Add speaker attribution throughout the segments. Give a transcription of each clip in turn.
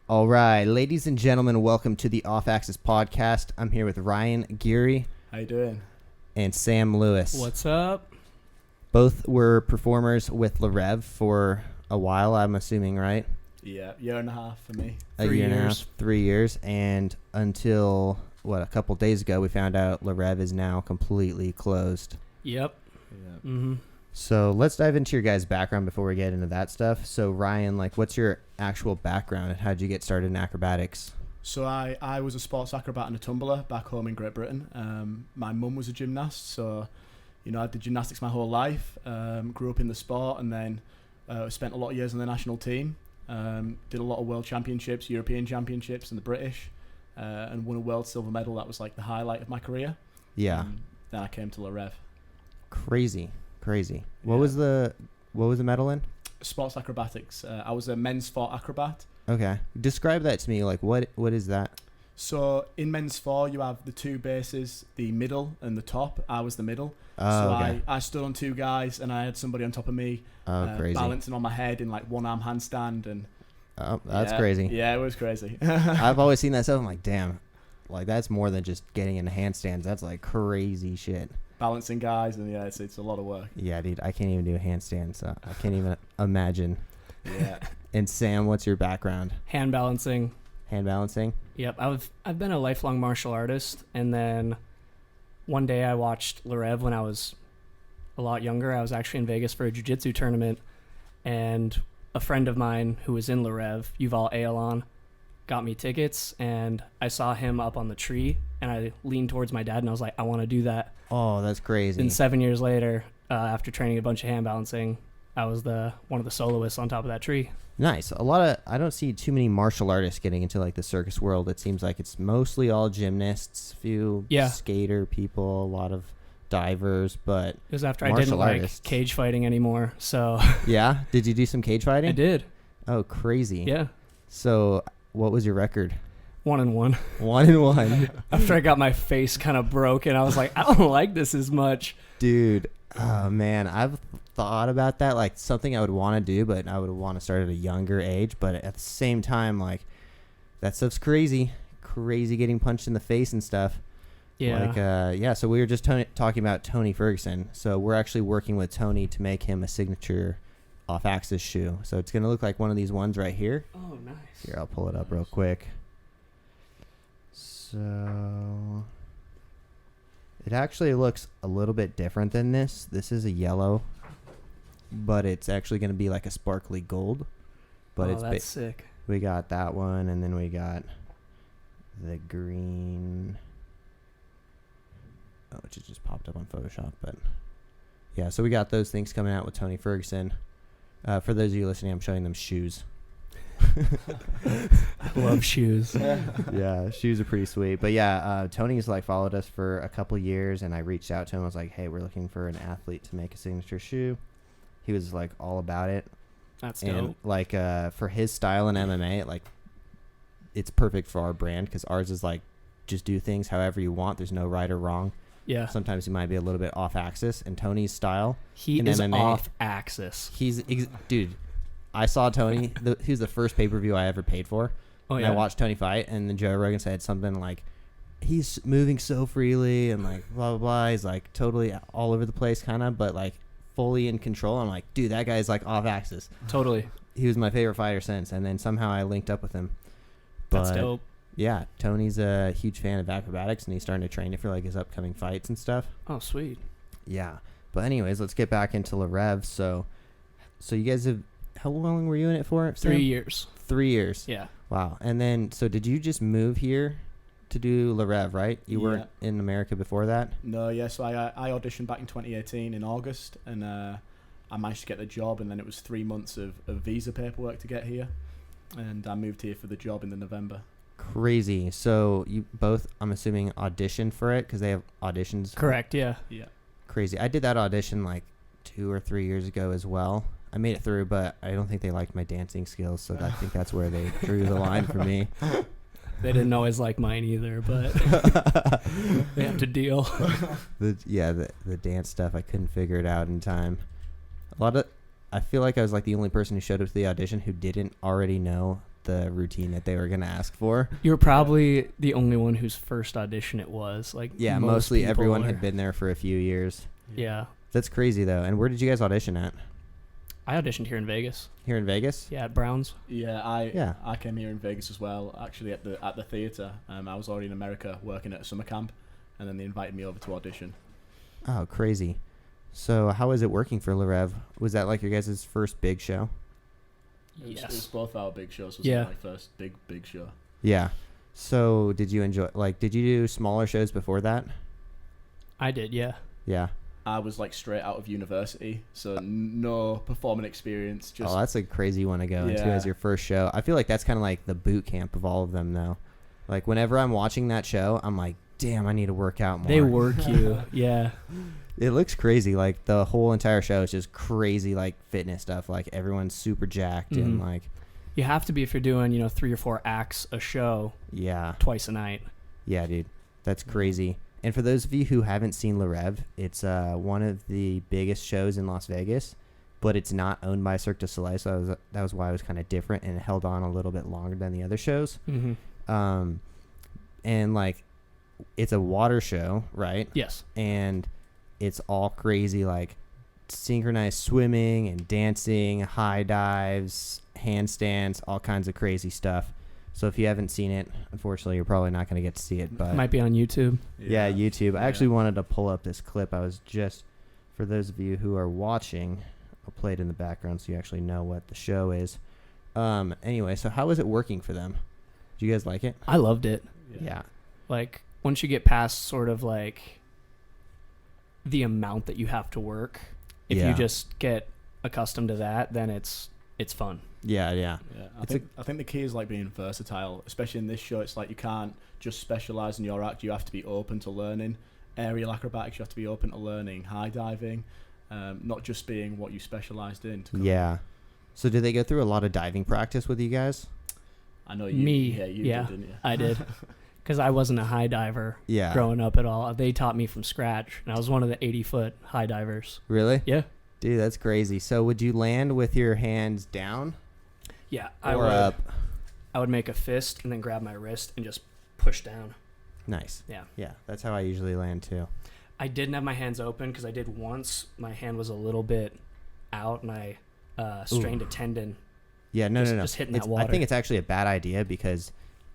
Speaker 1: All right, ladies and gentlemen, welcome to the Off Axis podcast. I'm here with Ryan Dury.
Speaker 2: How you doing?
Speaker 1: And Sam Lewis.
Speaker 3: What's up?
Speaker 1: Both were performers with Rêve for a while, I'm assuming, right?
Speaker 2: Yeah, year and a half for me.
Speaker 1: A year and a half, 3 years. And until, a couple days ago, we found out Rêve is now completely closed.
Speaker 3: Yep.
Speaker 2: Yeah.
Speaker 3: Mm-hmm.
Speaker 1: So let's dive into your guys' background before we get into that stuff. So Ryan, what's your actual background and how'd you get started in acrobatics?
Speaker 2: So I was a sports acrobat and a tumbler back home in Great Britain. My mum was a gymnast, so I did gymnastics my whole life. Grew up in the sport, and then spent a lot of years on the national team. Did a lot of world championships, European championships, and the British, and won a world silver medal. That was the highlight of my career.
Speaker 1: Yeah.
Speaker 2: Then I came to Rêve.
Speaker 1: Crazy. What
Speaker 2: Yeah.
Speaker 1: was the medal in?
Speaker 2: Sports acrobatics. I was a men's four acrobat.
Speaker 1: Okay. Describe that to me. What is that?
Speaker 2: So in men's four, you have the two bases, the middle and the top. I was the middle.
Speaker 1: Oh, okay.
Speaker 2: I stood on two guys, and I had somebody on top of me,
Speaker 1: Crazy.
Speaker 2: balancing on my head in one-arm handstand. And
Speaker 1: Oh, that's crazy.
Speaker 2: Yeah, it was crazy.
Speaker 1: I've always seen that stuff. I'm like, damn. That's more than just getting into handstands. That's crazy shit.
Speaker 2: Balancing guys, and it's a lot of work.
Speaker 1: Yeah, dude. I can't even do a handstand, so I can't even imagine.
Speaker 2: Yeah.
Speaker 1: And Sam, what's your background?
Speaker 3: Hand balancing.
Speaker 1: Hand balancing?
Speaker 3: Yep. I've been a lifelong martial artist, and then one day I watched Rêve when I was a lot younger. I was actually in Vegas for a jiu-jitsu tournament, and a friend of mine who was in Rêve, Yuval Ayalon, got me tickets, and I saw him up on the tree, and I leaned towards my dad, and I was like, I want to do that.
Speaker 1: Oh, that's crazy.
Speaker 3: And 7 years later, after training a bunch of hand balancing, I was one of the soloists on top of that tree.
Speaker 1: Nice. I don't see too many martial artists getting into the circus world. It seems like it's mostly all gymnasts, few skater people, a lot of divers, but
Speaker 3: it was after I didn't like cage fighting anymore. So
Speaker 1: yeah, did you do some cage fighting?
Speaker 3: I did.
Speaker 1: Oh, crazy.
Speaker 3: Yeah.
Speaker 1: So what was your record?
Speaker 3: 1-1.
Speaker 1: 1-1.
Speaker 3: After I got my face kind of broken, I was like, I don't like this as much.
Speaker 1: Dude, oh man, I've thought about that, something I would want to do, but I would want to start at a younger age. But at the same time, that stuff's crazy getting punched in the face and stuff.
Speaker 3: Yeah.
Speaker 1: So we were just talking about Tony Ferguson. So we're actually working with Tony to make him a signature off-axis shoe. So it's going to look like one of these ones right here.
Speaker 3: Oh, nice.
Speaker 1: Here, I'll pull it up real quick. So it actually looks a little bit different than this. This is a yellow, but it's actually going to be like a sparkly gold. But
Speaker 3: that's sick.
Speaker 1: We got that one, and then we got the green. Oh, it just popped up on Photoshop, but yeah. So we got those things coming out with Tony Ferguson. For those of you listening, I'm showing them shoes.
Speaker 3: I love shoes.
Speaker 1: Yeah, shoes are pretty sweet. But yeah, Tony's followed us for a couple years, and I reached out to him. I was like, hey, we're looking for an athlete to make a signature shoe. He was all about it.
Speaker 3: That's
Speaker 1: and
Speaker 3: dope.
Speaker 1: For his style in MMA, it's perfect for our brand, because ours is just do things however you want. There's no right or wrong.
Speaker 3: Yeah.
Speaker 1: Sometimes he might be a little bit off axis, and Tony's style,
Speaker 3: he is MMA, off axis.
Speaker 1: Dude, I saw Tony. He was the first pay-per-view I ever paid for.
Speaker 3: Oh,
Speaker 1: and
Speaker 3: yeah.
Speaker 1: I watched Tony fight, and then Joe Rogan said something he's moving so freely and blah, blah, blah. He's totally all over the place kind of, but fully in control. I'm like, dude, that guy's off axis.
Speaker 3: Totally.
Speaker 1: He was my favorite fighter since, and then somehow I linked up with him. But
Speaker 3: that's dope.
Speaker 1: Yeah, Tony's a huge fan of acrobatics, and he's starting to train it for his upcoming fights and stuff.
Speaker 3: Oh, sweet.
Speaker 1: Yeah. But anyways, let's get back into Rêve. So you guys have, how long were you in it for?
Speaker 3: 3 years.
Speaker 1: 3 years.
Speaker 3: Yeah.
Speaker 1: Wow. And then, so did you just move here to do Rêve, right? You weren't in America before that?
Speaker 2: No, yeah. So I auditioned back in 2018 in August, and I managed to get the job, and then it was 3 months of visa paperwork to get here, and I moved here for the job in the November.
Speaker 1: Crazy. So you both, I'm assuming, auditioned for it because they have auditions?
Speaker 3: Correct, yeah.
Speaker 2: Yeah.
Speaker 1: Crazy. I did that audition 2 or 3 years ago as well. I made it through, but I don't think they liked my dancing skills, so I think that's where they drew the line for me.
Speaker 3: They didn't always like mine either, but they have to deal.
Speaker 1: The dance stuff, I couldn't figure it out in time. I feel like I was the only person who showed up to the audition who didn't already know the routine that they were gonna ask for.
Speaker 3: You were probably the only one whose first audition it was. Like,
Speaker 1: Yeah,
Speaker 3: most
Speaker 1: mostly
Speaker 3: people
Speaker 1: everyone
Speaker 3: are-
Speaker 1: had been there for a few years.
Speaker 3: Yeah.
Speaker 1: That's crazy though. And where did you guys audition at?
Speaker 3: I auditioned here in Vegas.
Speaker 1: Here in Vegas?
Speaker 3: Yeah, at Browns.
Speaker 2: Yeah,
Speaker 1: Yeah.
Speaker 2: I came here in Vegas as well. Actually, at the theatre. I was already in America working at a summer camp, and then they invited me over to audition.
Speaker 1: Oh, crazy. So how is it working for Rêve? Was that like your guys' first big show?
Speaker 2: It was both our big shows. Was
Speaker 3: Yeah.
Speaker 2: my first big show.
Speaker 1: Yeah. So did you enjoy, like, did you do smaller shows before that?
Speaker 3: I did, yeah.
Speaker 1: Yeah.
Speaker 2: I was like straight out of university, so no performing experience. Just
Speaker 1: Oh, that's a crazy one to go into
Speaker 2: Yeah.
Speaker 1: as your first show. I feel like that's kind of like the boot camp of all of them, though. Like, whenever I'm watching that show, I'm like, damn, I need to work out more.
Speaker 3: They work you. Yeah.
Speaker 1: It looks crazy. Like, the whole entire show is just crazy, like, fitness stuff. Like, everyone's super jacked and,
Speaker 3: Mhm.
Speaker 1: like,
Speaker 3: You have to be if you're doing, 3 or 4 acts a show
Speaker 1: yeah.
Speaker 3: twice a night.
Speaker 1: Yeah, dude. That's crazy. And for those of you who haven't seen Rêve, it's one of the biggest shows in Las Vegas, but it's not owned by Cirque du Soleil, so that was why it was kind of different, and it held on a little bit longer than the other shows.
Speaker 3: Mm-hmm.
Speaker 1: And, like, it's a water show, right?
Speaker 3: Yes.
Speaker 1: And it's all crazy, like, synchronized swimming and dancing, high dives, handstands, all kinds of crazy stuff. So if you haven't seen it, unfortunately, you're probably not going to get to see it. But
Speaker 3: Might be on YouTube.
Speaker 1: yeah, YouTube. I
Speaker 2: Yeah.
Speaker 1: actually wanted to pull up this clip. I was just, for those of you who are watching, I'll play it in the background so you actually know what the show is. Anyway, so how is it working for them? Do you guys like it?
Speaker 3: I loved it.
Speaker 1: Yeah.
Speaker 3: Like, once you get past sort of like the amount that you have to work, if
Speaker 1: Yeah.
Speaker 3: you just get accustomed to that, then it's fun.
Speaker 1: Yeah, yeah.
Speaker 2: Yeah,
Speaker 1: It's
Speaker 2: I think the key is like being versatile, especially in this show. It's like you can't just specialize in your act. You have to be open to learning aerial acrobatics. You have to be open to learning high diving, not just being what you specialized in.
Speaker 1: Yeah. So did they go through a lot of diving practice with you guys?
Speaker 2: I know you.
Speaker 3: Me,
Speaker 2: You
Speaker 3: yeah.
Speaker 2: did, didn't you?
Speaker 3: I did. Because I wasn't a high diver
Speaker 1: Yeah.
Speaker 3: growing up at all. They taught me from scratch, and I was one of the 80-foot high divers.
Speaker 1: Really?
Speaker 3: Yeah.
Speaker 1: Dude, that's crazy. So would you land with your hands down
Speaker 3: Yeah.
Speaker 1: or up?
Speaker 3: I would make a fist and then grab my wrist and just push down.
Speaker 1: Nice.
Speaker 3: Yeah.
Speaker 1: Yeah, that's how I usually land too.
Speaker 3: I didn't have my hands open because I did once. My hand was a little bit out, and I strained a tendon.
Speaker 1: Yeah, no.
Speaker 3: Just hitting that
Speaker 1: I
Speaker 3: water.
Speaker 1: think it's actually a bad idea because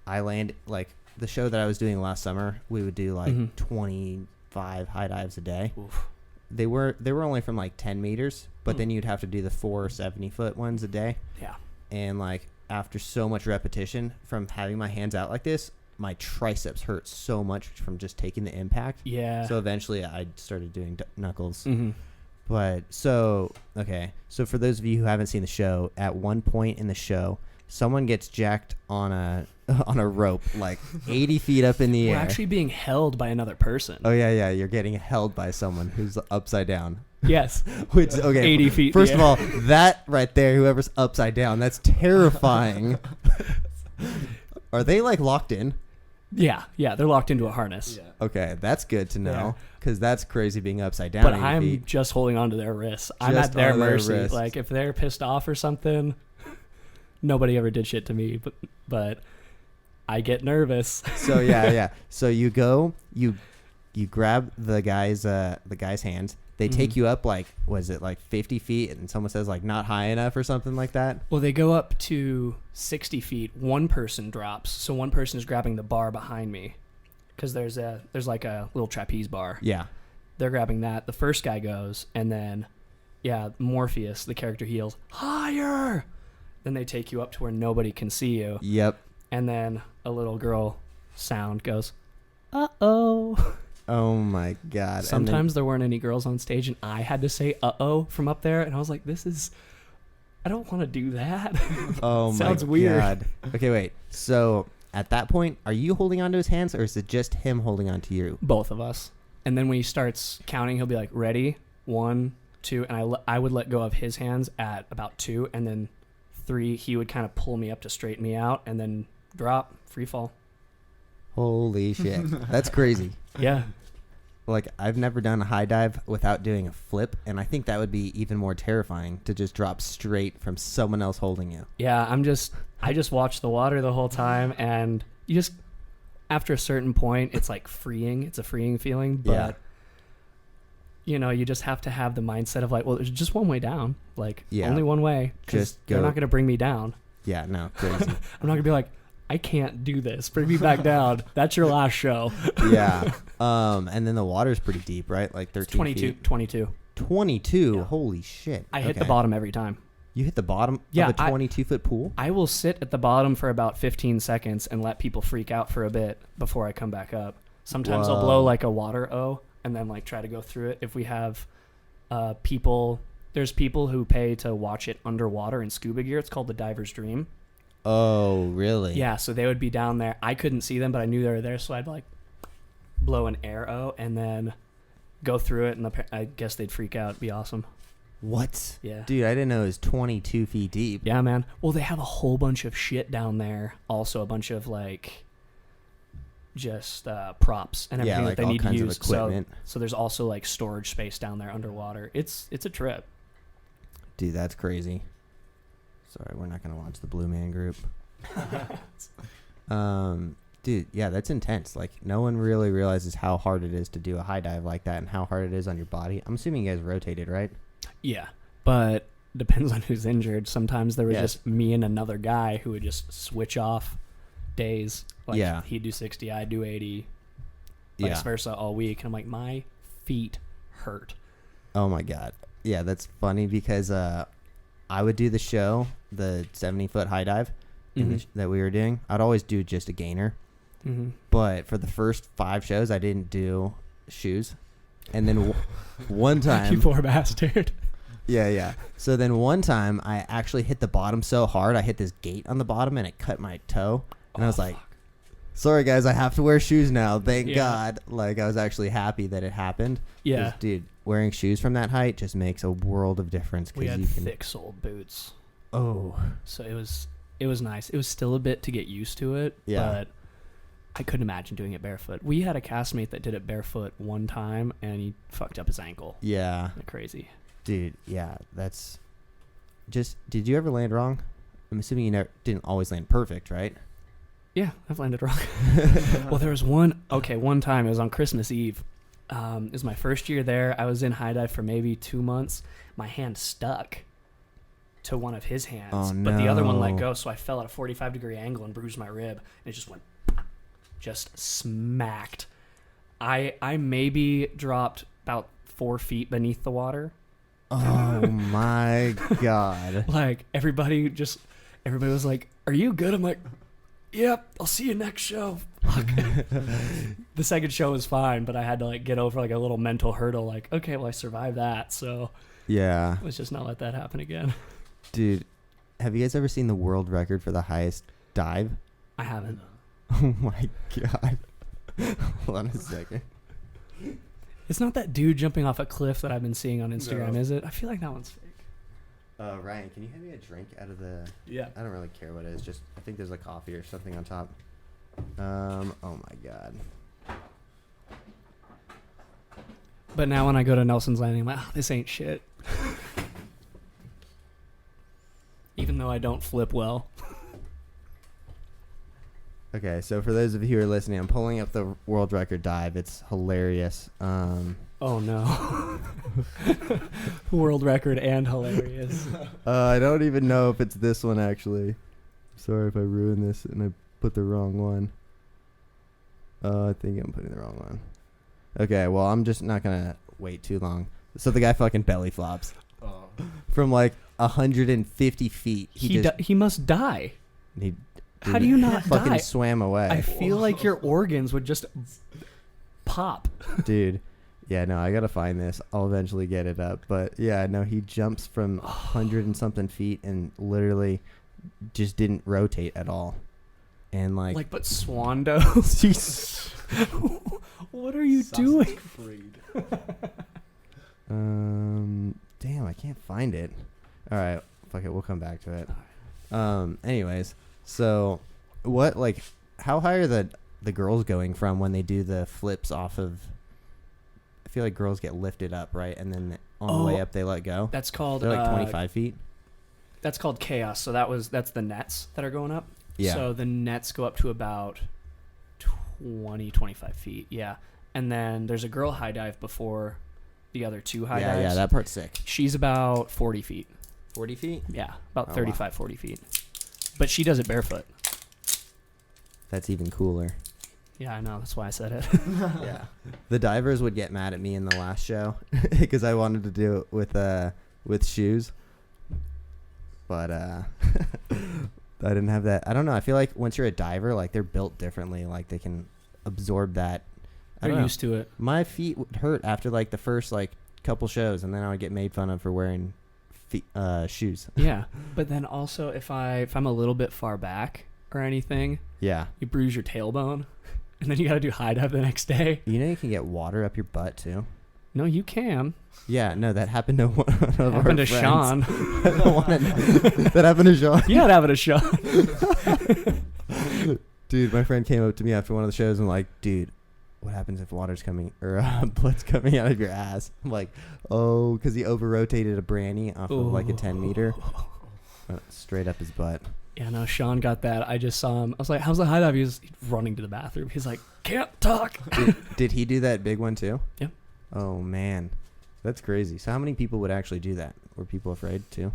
Speaker 1: I land, like, the show that I was doing last summer, we would do like
Speaker 3: Mhm.
Speaker 1: 25 high dives a day.
Speaker 3: Oof.
Speaker 1: They were only from like 10 meters, but
Speaker 3: Mm.
Speaker 1: then you'd have to do the 4 70-foot ones a day.
Speaker 3: Yeah.
Speaker 1: And like after so much repetition from having my hands out like this, my triceps hurt so much from just taking the impact.
Speaker 3: Yeah.
Speaker 1: So eventually I started doing knuckles.
Speaker 3: Mm-hmm.
Speaker 1: But so, okay. So for those of you who haven't seen the show, at one point in the show, someone gets jacked on a rope like 80 feet up in the
Speaker 3: We're
Speaker 1: air.
Speaker 3: actually being held by another person.
Speaker 1: Oh yeah, you're getting held by someone who's upside down.
Speaker 3: Yes.
Speaker 1: Which, okay,
Speaker 3: 80 feet in
Speaker 1: First
Speaker 3: the
Speaker 1: of all, that right there, whoever's upside down, that's terrifying. Are they like locked in?
Speaker 3: Yeah. They're locked into a harness.
Speaker 2: Yeah.
Speaker 1: Okay, that's good to know because that's crazy being upside down.
Speaker 3: But
Speaker 1: 80
Speaker 3: I'm
Speaker 1: feet.
Speaker 3: just holding on to their wrists. I'm
Speaker 1: Just
Speaker 3: at their
Speaker 1: on their
Speaker 3: mercy.
Speaker 1: wrists.
Speaker 3: Like, if they're pissed off or something, nobody ever did shit to me. But I get nervous.
Speaker 1: So yeah. So you go, you grab the guy's hands. They take
Speaker 3: Mhm.
Speaker 1: you up like, was it like 50 feet? And someone says like not high enough or something like that.
Speaker 3: Well, they go up to 60 feet. One person drops. So one person is grabbing the bar behind me. Because there's like a little trapeze bar.
Speaker 1: Yeah.
Speaker 3: They're grabbing that. The first guy goes, and then, Morpheus, the character, he yells, higher! Then they take you up to where nobody can see you.
Speaker 1: Yep.
Speaker 3: And then a little girl sound goes, uh-oh.
Speaker 1: Oh my God.
Speaker 3: Sometimes there weren't any girls on stage, and I had to say uh-oh from up there, and I was like, I don't want to do that.
Speaker 1: Oh my
Speaker 3: Sounds weird.
Speaker 1: God. Okay, wait. So at that point, are you holding onto his hands or is it just him holding onto you?
Speaker 3: Both of us. And then when he starts counting, he'll be like, ready, 1, 2, and I would let go of his hands at about 2, and then 3, he would kind of pull me up to straighten me out, and then drop, free fall.
Speaker 1: Holy shit. That's crazy.
Speaker 3: Yeah.
Speaker 1: Like, I've never done a high dive without doing a flip, and I think that would be even more terrifying to just drop straight from someone else holding you.
Speaker 3: Yeah, I just watch the water the whole time, and you just, after a certain point, it's like freeing. It's a freeing feeling, but you know, you just have to have the mindset of like, well, there's just one way down, like only one way.
Speaker 1: Just
Speaker 3: they're not going to bring me down.
Speaker 1: Yeah, no, crazy.
Speaker 3: I'm not going to be like, I can't do this. Bring me back down. That's your last show.
Speaker 1: Yeah. And then the water's pretty deep, right? Like 13 feet.
Speaker 3: 22.
Speaker 1: 22?
Speaker 3: Yeah.
Speaker 1: Holy shit.
Speaker 3: I hit the bottom every time.
Speaker 1: You hit the bottom of a 22-foot pool?
Speaker 3: I will sit at the bottom for about 15 seconds and let people freak out for a bit before I come back up. Sometimes I'll blow like a water O and then like try to go through it. If we have there's people who pay to watch it underwater in scuba gear. It's called the diver's dream.
Speaker 1: Oh, really?
Speaker 3: Yeah, so they would be down there. I couldn't see them, but I knew they were there, so I'd like blow an air O and then go through it, and I guess they'd freak out. It'd be awesome.
Speaker 1: What?
Speaker 3: Yeah.
Speaker 1: Dude, I didn't know it was 22 feet deep.
Speaker 3: Yeah, man. Well, they have a whole bunch of shit down there. Also, a bunch of like just props and everything
Speaker 1: like
Speaker 3: that they
Speaker 1: all
Speaker 3: need to
Speaker 1: kinds of
Speaker 3: use.
Speaker 1: equipment.
Speaker 3: So there's also like storage space down there underwater. It's a trip.
Speaker 1: Dude, that's crazy. Sorry, we're not gonna watch the Blue Man Group. Dude, yeah, that's intense. Like, no one really realizes how hard it is to do a high dive like that and how hard it is on your body. I'm assuming you guys rotated, right?
Speaker 3: Yeah, but depends on who's injured. Sometimes there was just me and another guy who would just switch off days. Like, he'd do 60, I'd do 80, vice versa all week. And I'm like, my feet hurt.
Speaker 1: Oh, my God. Yeah, that's funny because I would do the show, the 70-foot high dive that we were doing. I'd always do just a gainer. Mm-hmm. But for the first 5 shows, I didn't do shoes. And then one time...
Speaker 3: You poor bastard.
Speaker 1: Yeah. So then one time, I actually hit the bottom so hard, I hit this gate on the bottom, and it cut my toe. And I was like, sorry, guys, I have to wear shoes now. Thank God. Like, I was actually happy that it happened.
Speaker 3: Yeah.
Speaker 1: Dude, wearing shoes from that height just makes a world of difference.
Speaker 3: We had thick-soled boots.
Speaker 1: Oh.
Speaker 3: So it was nice. It was still a bit to get used to it, but I couldn't imagine doing it barefoot. We had a castmate that did it barefoot one time, and he fucked up his ankle.
Speaker 1: Yeah.
Speaker 3: Crazy.
Speaker 1: Dude, yeah, that's just... Did you ever land wrong? I'm assuming you didn't always land perfect, right?
Speaker 3: Yeah, I've landed wrong. Well, there was one time, it was on Christmas Eve. It was my first year there. I was in high dive for maybe 2 months. My hand stuck to one of his hands, but the other one let go, so I fell at a 45-degree angle and bruised my rib, and it just went... just smacked. I maybe dropped about 4 feet beneath the water.
Speaker 1: Oh my God.
Speaker 3: Like, everybody was like, are you good? I'm like, yep, I'll see you next show. Fuck. The second show was fine, but I had to like get over like a little mental hurdle, like, okay, well, I survived that, so
Speaker 1: yeah,
Speaker 3: let's just not let that happen again.
Speaker 1: Dude, have you guys ever seen the world record for the highest dive?
Speaker 3: I haven't.
Speaker 1: Oh my God. Hold on a second.
Speaker 3: It's not that dude jumping off a cliff that I've been seeing on Instagram, is it? I feel like that one's fake.
Speaker 1: Ryan, can you hand me a drink out of the...
Speaker 2: Yeah.
Speaker 1: I don't really care what it is. Just, I think there's a coffee or something on top. Oh my God.
Speaker 3: But now when I go to Nelson's Landing, I'm like, oh, this ain't shit. Even though I don't flip well.
Speaker 1: Okay, so for those of you who are listening, I'm pulling up the world record dive. It's hilarious.
Speaker 3: Oh no. World record and hilarious.
Speaker 1: I don't even know if it's this one, actually. Sorry if I ruined this and I put the wrong one. I think I'm putting the wrong one. Okay, well, I'm just not going to wait too long. So the guy fucking belly flops.
Speaker 2: Oh.
Speaker 1: From like 150 feet.
Speaker 3: He must die. How do you not
Speaker 1: fucking
Speaker 3: die?
Speaker 1: Swam away.
Speaker 3: I feel like your organs would just pop.
Speaker 1: Dude. Yeah, no, I got to find this. I'll eventually get it up. But yeah, no, he jumps from 100 and something feet and literally just didn't rotate at all. And like
Speaker 3: but Swando. What are you doing?
Speaker 1: Damn, I can't find it. All right, fuck it, we'll come back to it. Anyways, so what, like, how high are the girls going from when they do the flips off of? I feel like girls get lifted up, right, and then on the way up they let go.
Speaker 3: That's called
Speaker 1: They're like 25 feet.
Speaker 3: That's called chaos. So that's the nets that are going up.
Speaker 1: Yeah.
Speaker 3: So the nets go up to about 20, 25 feet. Yeah. And then there's a girl high dive before the other two high dives.
Speaker 1: Yeah, that part's sick.
Speaker 3: She's about 40 feet.
Speaker 1: 40 feet?
Speaker 3: Yeah, about
Speaker 1: Oh,
Speaker 3: 35,
Speaker 1: wow.
Speaker 3: 40 feet. But she does it barefoot.
Speaker 1: That's even cooler.
Speaker 3: Yeah, I know. That's why I said it.
Speaker 1: Yeah. The divers would get mad at me in the last show because I wanted to do it with shoes. But I didn't have that. I don't know. I feel like once you're a diver, like they're built differently. Like they can absorb that. I
Speaker 3: They're
Speaker 1: don't know.
Speaker 3: used to it.
Speaker 1: My feet would hurt after like the first like couple shows, and then I would get made fun of for wearing shoes.
Speaker 3: Yeah, but then also if I'm a little bit far back or anything,
Speaker 1: Yeah.
Speaker 3: you bruise your tailbone, and then you got to do high dive the next day.
Speaker 1: You know you can get water up your butt too.
Speaker 3: No, you can.
Speaker 1: Yeah, no, that happened to one of our
Speaker 3: Happened to
Speaker 1: friends.
Speaker 3: Sean.
Speaker 1: I don't wanna know. That happened to Sean.
Speaker 3: Yeah, it happened to Sean.
Speaker 1: Dude, my friend came up to me after one of the shows and like, dude, what happens if water's coming or blood's coming out of your ass? I'm like, oh, because he over-rotated a branny off of like a 10 meter. Straight up his butt.
Speaker 3: Yeah, no, Sean got that. I just saw him. I was like, how's the high dive? He was running to the bathroom. He's like, can't talk.
Speaker 1: Did he do that big one too?
Speaker 3: Yep.
Speaker 1: Oh, man. That's crazy. So how many people would actually do that? Were people afraid too?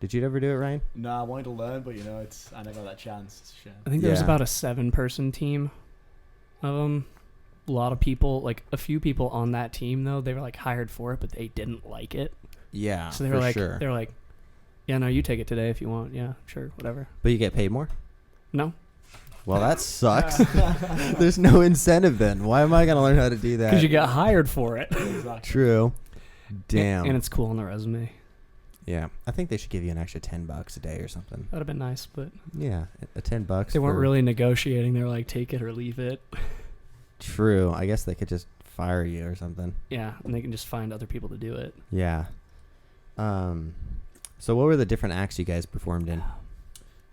Speaker 1: Did you ever do it, Ryan?
Speaker 2: No, I wanted to learn, but I never got that chance. It's a shame.
Speaker 3: I think there was
Speaker 1: Yeah.
Speaker 3: about a 7-person team of them. A lot of people, like a few people on that team, though, they were like hired for it, but they didn't like it.
Speaker 1: Yeah,
Speaker 3: So they
Speaker 1: for
Speaker 3: were like,
Speaker 1: sure.
Speaker 3: they were like, yeah, no, you take it today if you want. Yeah, sure, whatever.
Speaker 1: But you get paid more?
Speaker 3: No,
Speaker 1: Well, that sucks. There's no incentive then. Why am I going to learn how to do that?
Speaker 3: because you get hired for it.
Speaker 2: Exactly.
Speaker 1: True. Damn.
Speaker 3: And it's cool on the resume.
Speaker 1: Yeah. I think they should give you an extra $10 a day or something.
Speaker 3: That'd have been nice, but
Speaker 1: Yeah, a $10.
Speaker 3: they weren't
Speaker 1: for-
Speaker 3: really negotiating. They were like, take it or leave it.
Speaker 1: True. I guess they could just fire you or something.
Speaker 3: Yeah, and they can just find other people to do it.
Speaker 1: Yeah. So what were the different acts you guys performed in?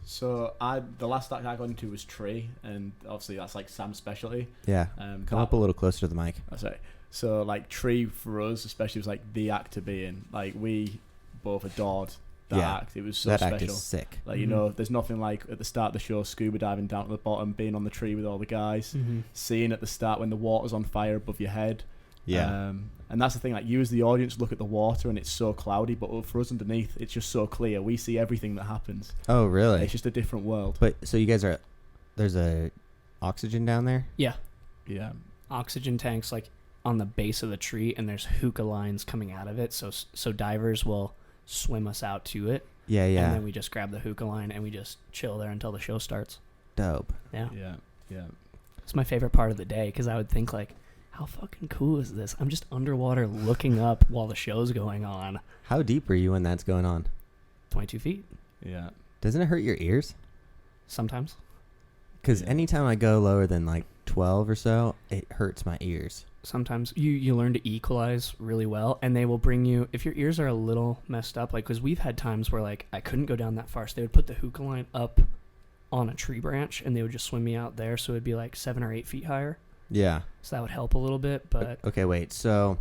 Speaker 2: So the last act I got into was Tree, and obviously that's like Sam's specialty.
Speaker 1: Yeah. Come up a little closer to the mic.
Speaker 2: Oh, sorry. So like Tree for us especially was like the act to be in. Like we both adored that
Speaker 1: Yeah.
Speaker 2: act. It was so
Speaker 1: That
Speaker 2: special.
Speaker 1: act is sick.
Speaker 2: Like, you know, there's nothing like at the start of the show scuba diving down to the bottom, being on the tree with all the guys, seeing at the start when the water's on fire above your head.
Speaker 1: Yeah.
Speaker 2: And that's the thing, like you as the audience look at the water and it's so cloudy, but for us underneath it's just so clear. We see everything that happens.
Speaker 1: Oh, really?
Speaker 2: It's just a different world.
Speaker 1: But so you guys there's a oxygen down there?
Speaker 3: Yeah.
Speaker 2: Yeah.
Speaker 3: Oxygen tanks like on the base of the tree, and there's hookah lines coming out of it. So divers will swim us out to it.
Speaker 1: Yeah, yeah.
Speaker 3: And then we just grab the hookah line and we just chill there until the show starts.
Speaker 1: Dope.
Speaker 3: Yeah.
Speaker 2: Yeah. Yeah.
Speaker 3: It's my favorite part of the day because I would think like, how fucking cool is this? I'm just underwater looking up while the show's going on.
Speaker 1: How deep are you when that's going on?
Speaker 3: 22 feet.
Speaker 2: Yeah.
Speaker 1: Doesn't it hurt your ears?
Speaker 3: Sometimes.
Speaker 1: Because
Speaker 2: Yeah.
Speaker 1: anytime I go lower than like 12 or so, it hurts my ears.
Speaker 3: Sometimes you learn to equalize really well, and they will bring you, if your ears are a little messed up, like, because we've had times where like I couldn't go down that far, so they would put the hookah line up on a tree branch and they would just swim me out there, so it'd be like 7 or 8 feet higher.
Speaker 1: Yeah.
Speaker 3: So that would help a little bit, but
Speaker 1: Okay, wait. So,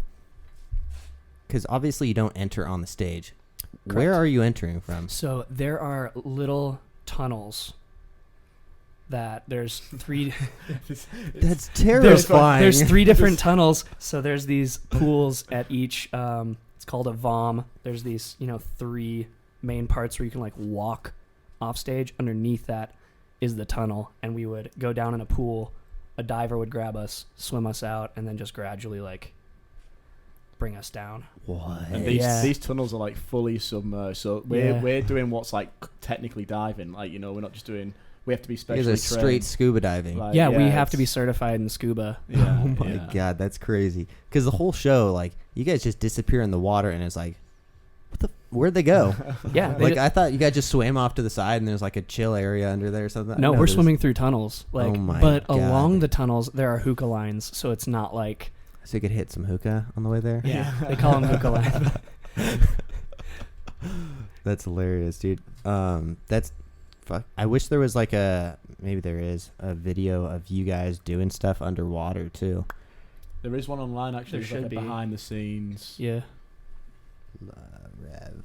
Speaker 1: because obviously you don't enter on the stage.
Speaker 3: Correct.
Speaker 1: Where are you entering from?
Speaker 3: so there are little tunnels that there's 3
Speaker 1: That's terrifying.
Speaker 3: there's 3 different tunnels. So there's these pools at each it's called a vom. There's these 3 main parts where you can like walk off stage. Underneath that is the tunnel, and we would go down in a pool. A diver would grab us, swim us out, and then just gradually like bring us down.
Speaker 1: What?
Speaker 2: And
Speaker 3: Yeah.
Speaker 2: these tunnels are like fully submerged. So we're doing what's like technically diving. Like, we're not just doing, we have to be
Speaker 1: You
Speaker 2: specially
Speaker 1: guys are
Speaker 2: trained.
Speaker 1: straight scuba diving.
Speaker 2: Like,
Speaker 3: Yeah, we have to be
Speaker 2: it's-
Speaker 3: certified in scuba.
Speaker 2: Yeah,
Speaker 1: Oh my
Speaker 2: yeah.
Speaker 1: god, that's crazy. Because the whole show, like, you guys just disappear in the water, and it's like, where'd they go?
Speaker 3: Yeah, they
Speaker 1: Like,
Speaker 3: ju-
Speaker 1: I thought you guys just swam off to the side, and there's like a chill area under there or something.
Speaker 3: no, we're
Speaker 1: there's-
Speaker 3: swimming through tunnels. Like,
Speaker 1: Oh my
Speaker 3: but
Speaker 1: God.
Speaker 3: along the tunnels there are hookah lines, so it's not like
Speaker 1: So you could hit some hookah on the way there.
Speaker 3: yeah, they call them hookah lines.
Speaker 1: That's hilarious, dude. That's fuck. I wish there was like maybe there is a video of you guys doing stuff underwater too.
Speaker 2: There is one online actually.
Speaker 3: There
Speaker 2: There's like
Speaker 3: should
Speaker 2: a
Speaker 3: be.
Speaker 2: behind the scenes.
Speaker 3: Yeah.
Speaker 1: Rev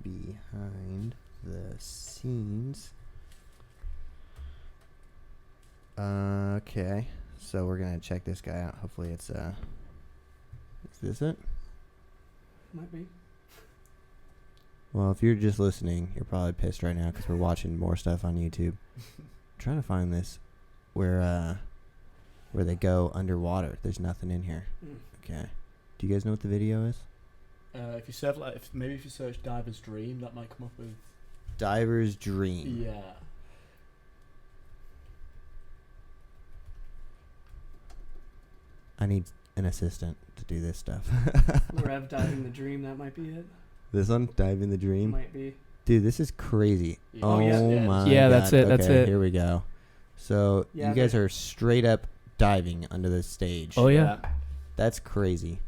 Speaker 1: behind the scenes. Okay, so we're gonna check this guy out. Hopefully it's is this it?
Speaker 3: Might be.
Speaker 1: Well, if you're just listening, you're probably pissed right now because we're watching more stuff on YouTube. I'm trying to find this where they go underwater. There's nothing in here. Okay. Do you guys know what the video is?
Speaker 2: If you search, maybe if you search Diver's Dream, that might come up with.
Speaker 1: Diver's Dream.
Speaker 2: Yeah.
Speaker 1: I need an assistant to do this stuff.
Speaker 3: Rêve diving the dream. That might be it.
Speaker 1: This one, Diving the Dream.
Speaker 3: Might be.
Speaker 1: Dude, this is crazy.
Speaker 2: Yeah.
Speaker 1: Oh, my
Speaker 3: Yeah,
Speaker 1: God.
Speaker 3: that's it,
Speaker 1: Okay,
Speaker 3: that's it.
Speaker 1: Here we go. So
Speaker 3: Yeah,
Speaker 1: you guys are straight up diving under the stage.
Speaker 3: Oh yeah.
Speaker 1: That's crazy.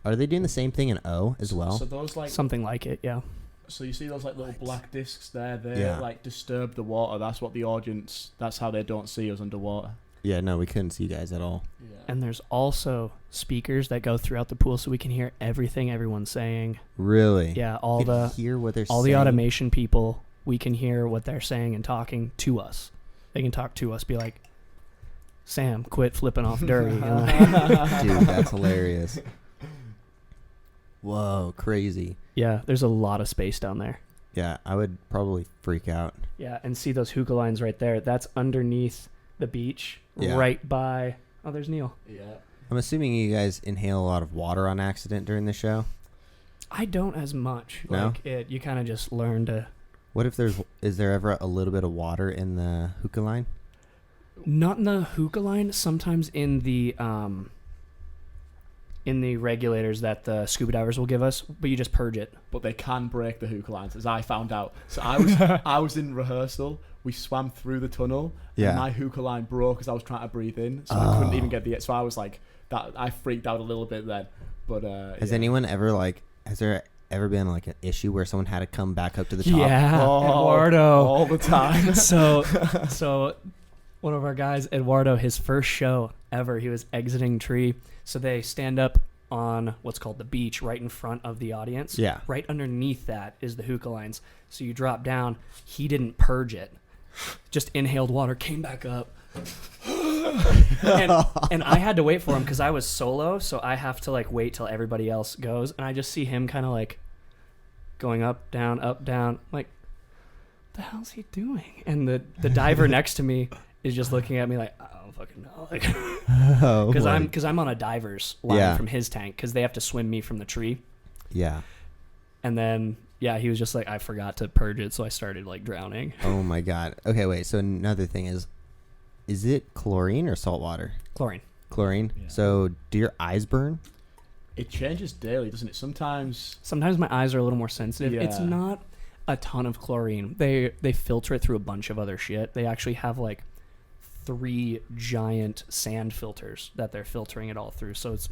Speaker 1: Are they doing the same thing in O as well?
Speaker 2: So those like.
Speaker 3: Something like it. Yeah.
Speaker 2: So you see those like little black discs there? They
Speaker 1: Yeah.
Speaker 2: like disturb the water. That's what the audience. That's how they don't see us underwater.
Speaker 1: Yeah, no, we couldn't see you guys at all.
Speaker 2: Yeah.
Speaker 3: And there's also speakers that go throughout the pool, so we can hear everything everyone's saying.
Speaker 1: Really?
Speaker 3: Yeah,
Speaker 1: You
Speaker 3: all
Speaker 1: can
Speaker 3: the
Speaker 1: hear what they're
Speaker 3: all
Speaker 1: saying.
Speaker 3: the automation people, we can hear what they're saying and talking to us. They can talk to us, be like, "Sam, quit flipping off Dury."
Speaker 1: Dude, that's hilarious. Whoa, crazy.
Speaker 3: Yeah, there's a lot of space down there.
Speaker 1: Yeah, I would probably freak out.
Speaker 3: Yeah, and see those hookah lines right there. That's underneath the beach,
Speaker 1: Yeah.
Speaker 3: right by. Oh, there's Neil.
Speaker 2: Yeah.
Speaker 1: I'm assuming you guys inhale a lot of water on accident during the show.
Speaker 3: I don't as much.
Speaker 1: No?
Speaker 3: Like you kind of just learn to.
Speaker 1: What if is there ever a little bit of water in the hookah line?
Speaker 3: Not in the hookah line. Sometimes in the regulators that the scuba divers will give us, but you just purge it.
Speaker 2: But they can break the hookah lines, as I found out. So I was in rehearsal. We swam through the tunnel.
Speaker 1: Yeah.
Speaker 2: And my hookah line broke as I was trying to breathe in, so I couldn't even get the. So I was like, that. I freaked out a little bit then. But
Speaker 1: Has anyone ever has there ever been like an issue where someone had to come back up to the top?
Speaker 3: Yeah, Eduardo.
Speaker 2: all the time.
Speaker 3: so one of our guys, Eduardo, his first show ever, he was exiting tree. So they stand up on what's called the beach right in front of the audience.
Speaker 1: Yeah.
Speaker 3: Right underneath that is the hookah lines. So you drop down. He didn't purge it. Just inhaled water, came back up. and I had to wait for him because I was solo, so I have to like wait till everybody else goes, and I just see him kind of like going up, down, like, what the hell's he doing? And the diver next to me is just looking at me like, I don't fucking know, like, because I'm on a diver's line from his tank because they have to swim me from the tree.
Speaker 1: Yeah.
Speaker 3: And then he was just like, I forgot to purge it, so I started like drowning.
Speaker 1: Oh my God. Okay, wait. So another thing is it chlorine or salt water?
Speaker 3: Chlorine.
Speaker 1: Chlorine.
Speaker 2: Yeah.
Speaker 1: So do your eyes burn?
Speaker 2: It changes daily, doesn't it? Sometimes
Speaker 3: my eyes are a little more sensitive.
Speaker 2: Yeah.
Speaker 3: It's not a ton of chlorine. They filter it through a bunch of other shit. They actually have like 3 giant sand filters that they're filtering it all through. So it's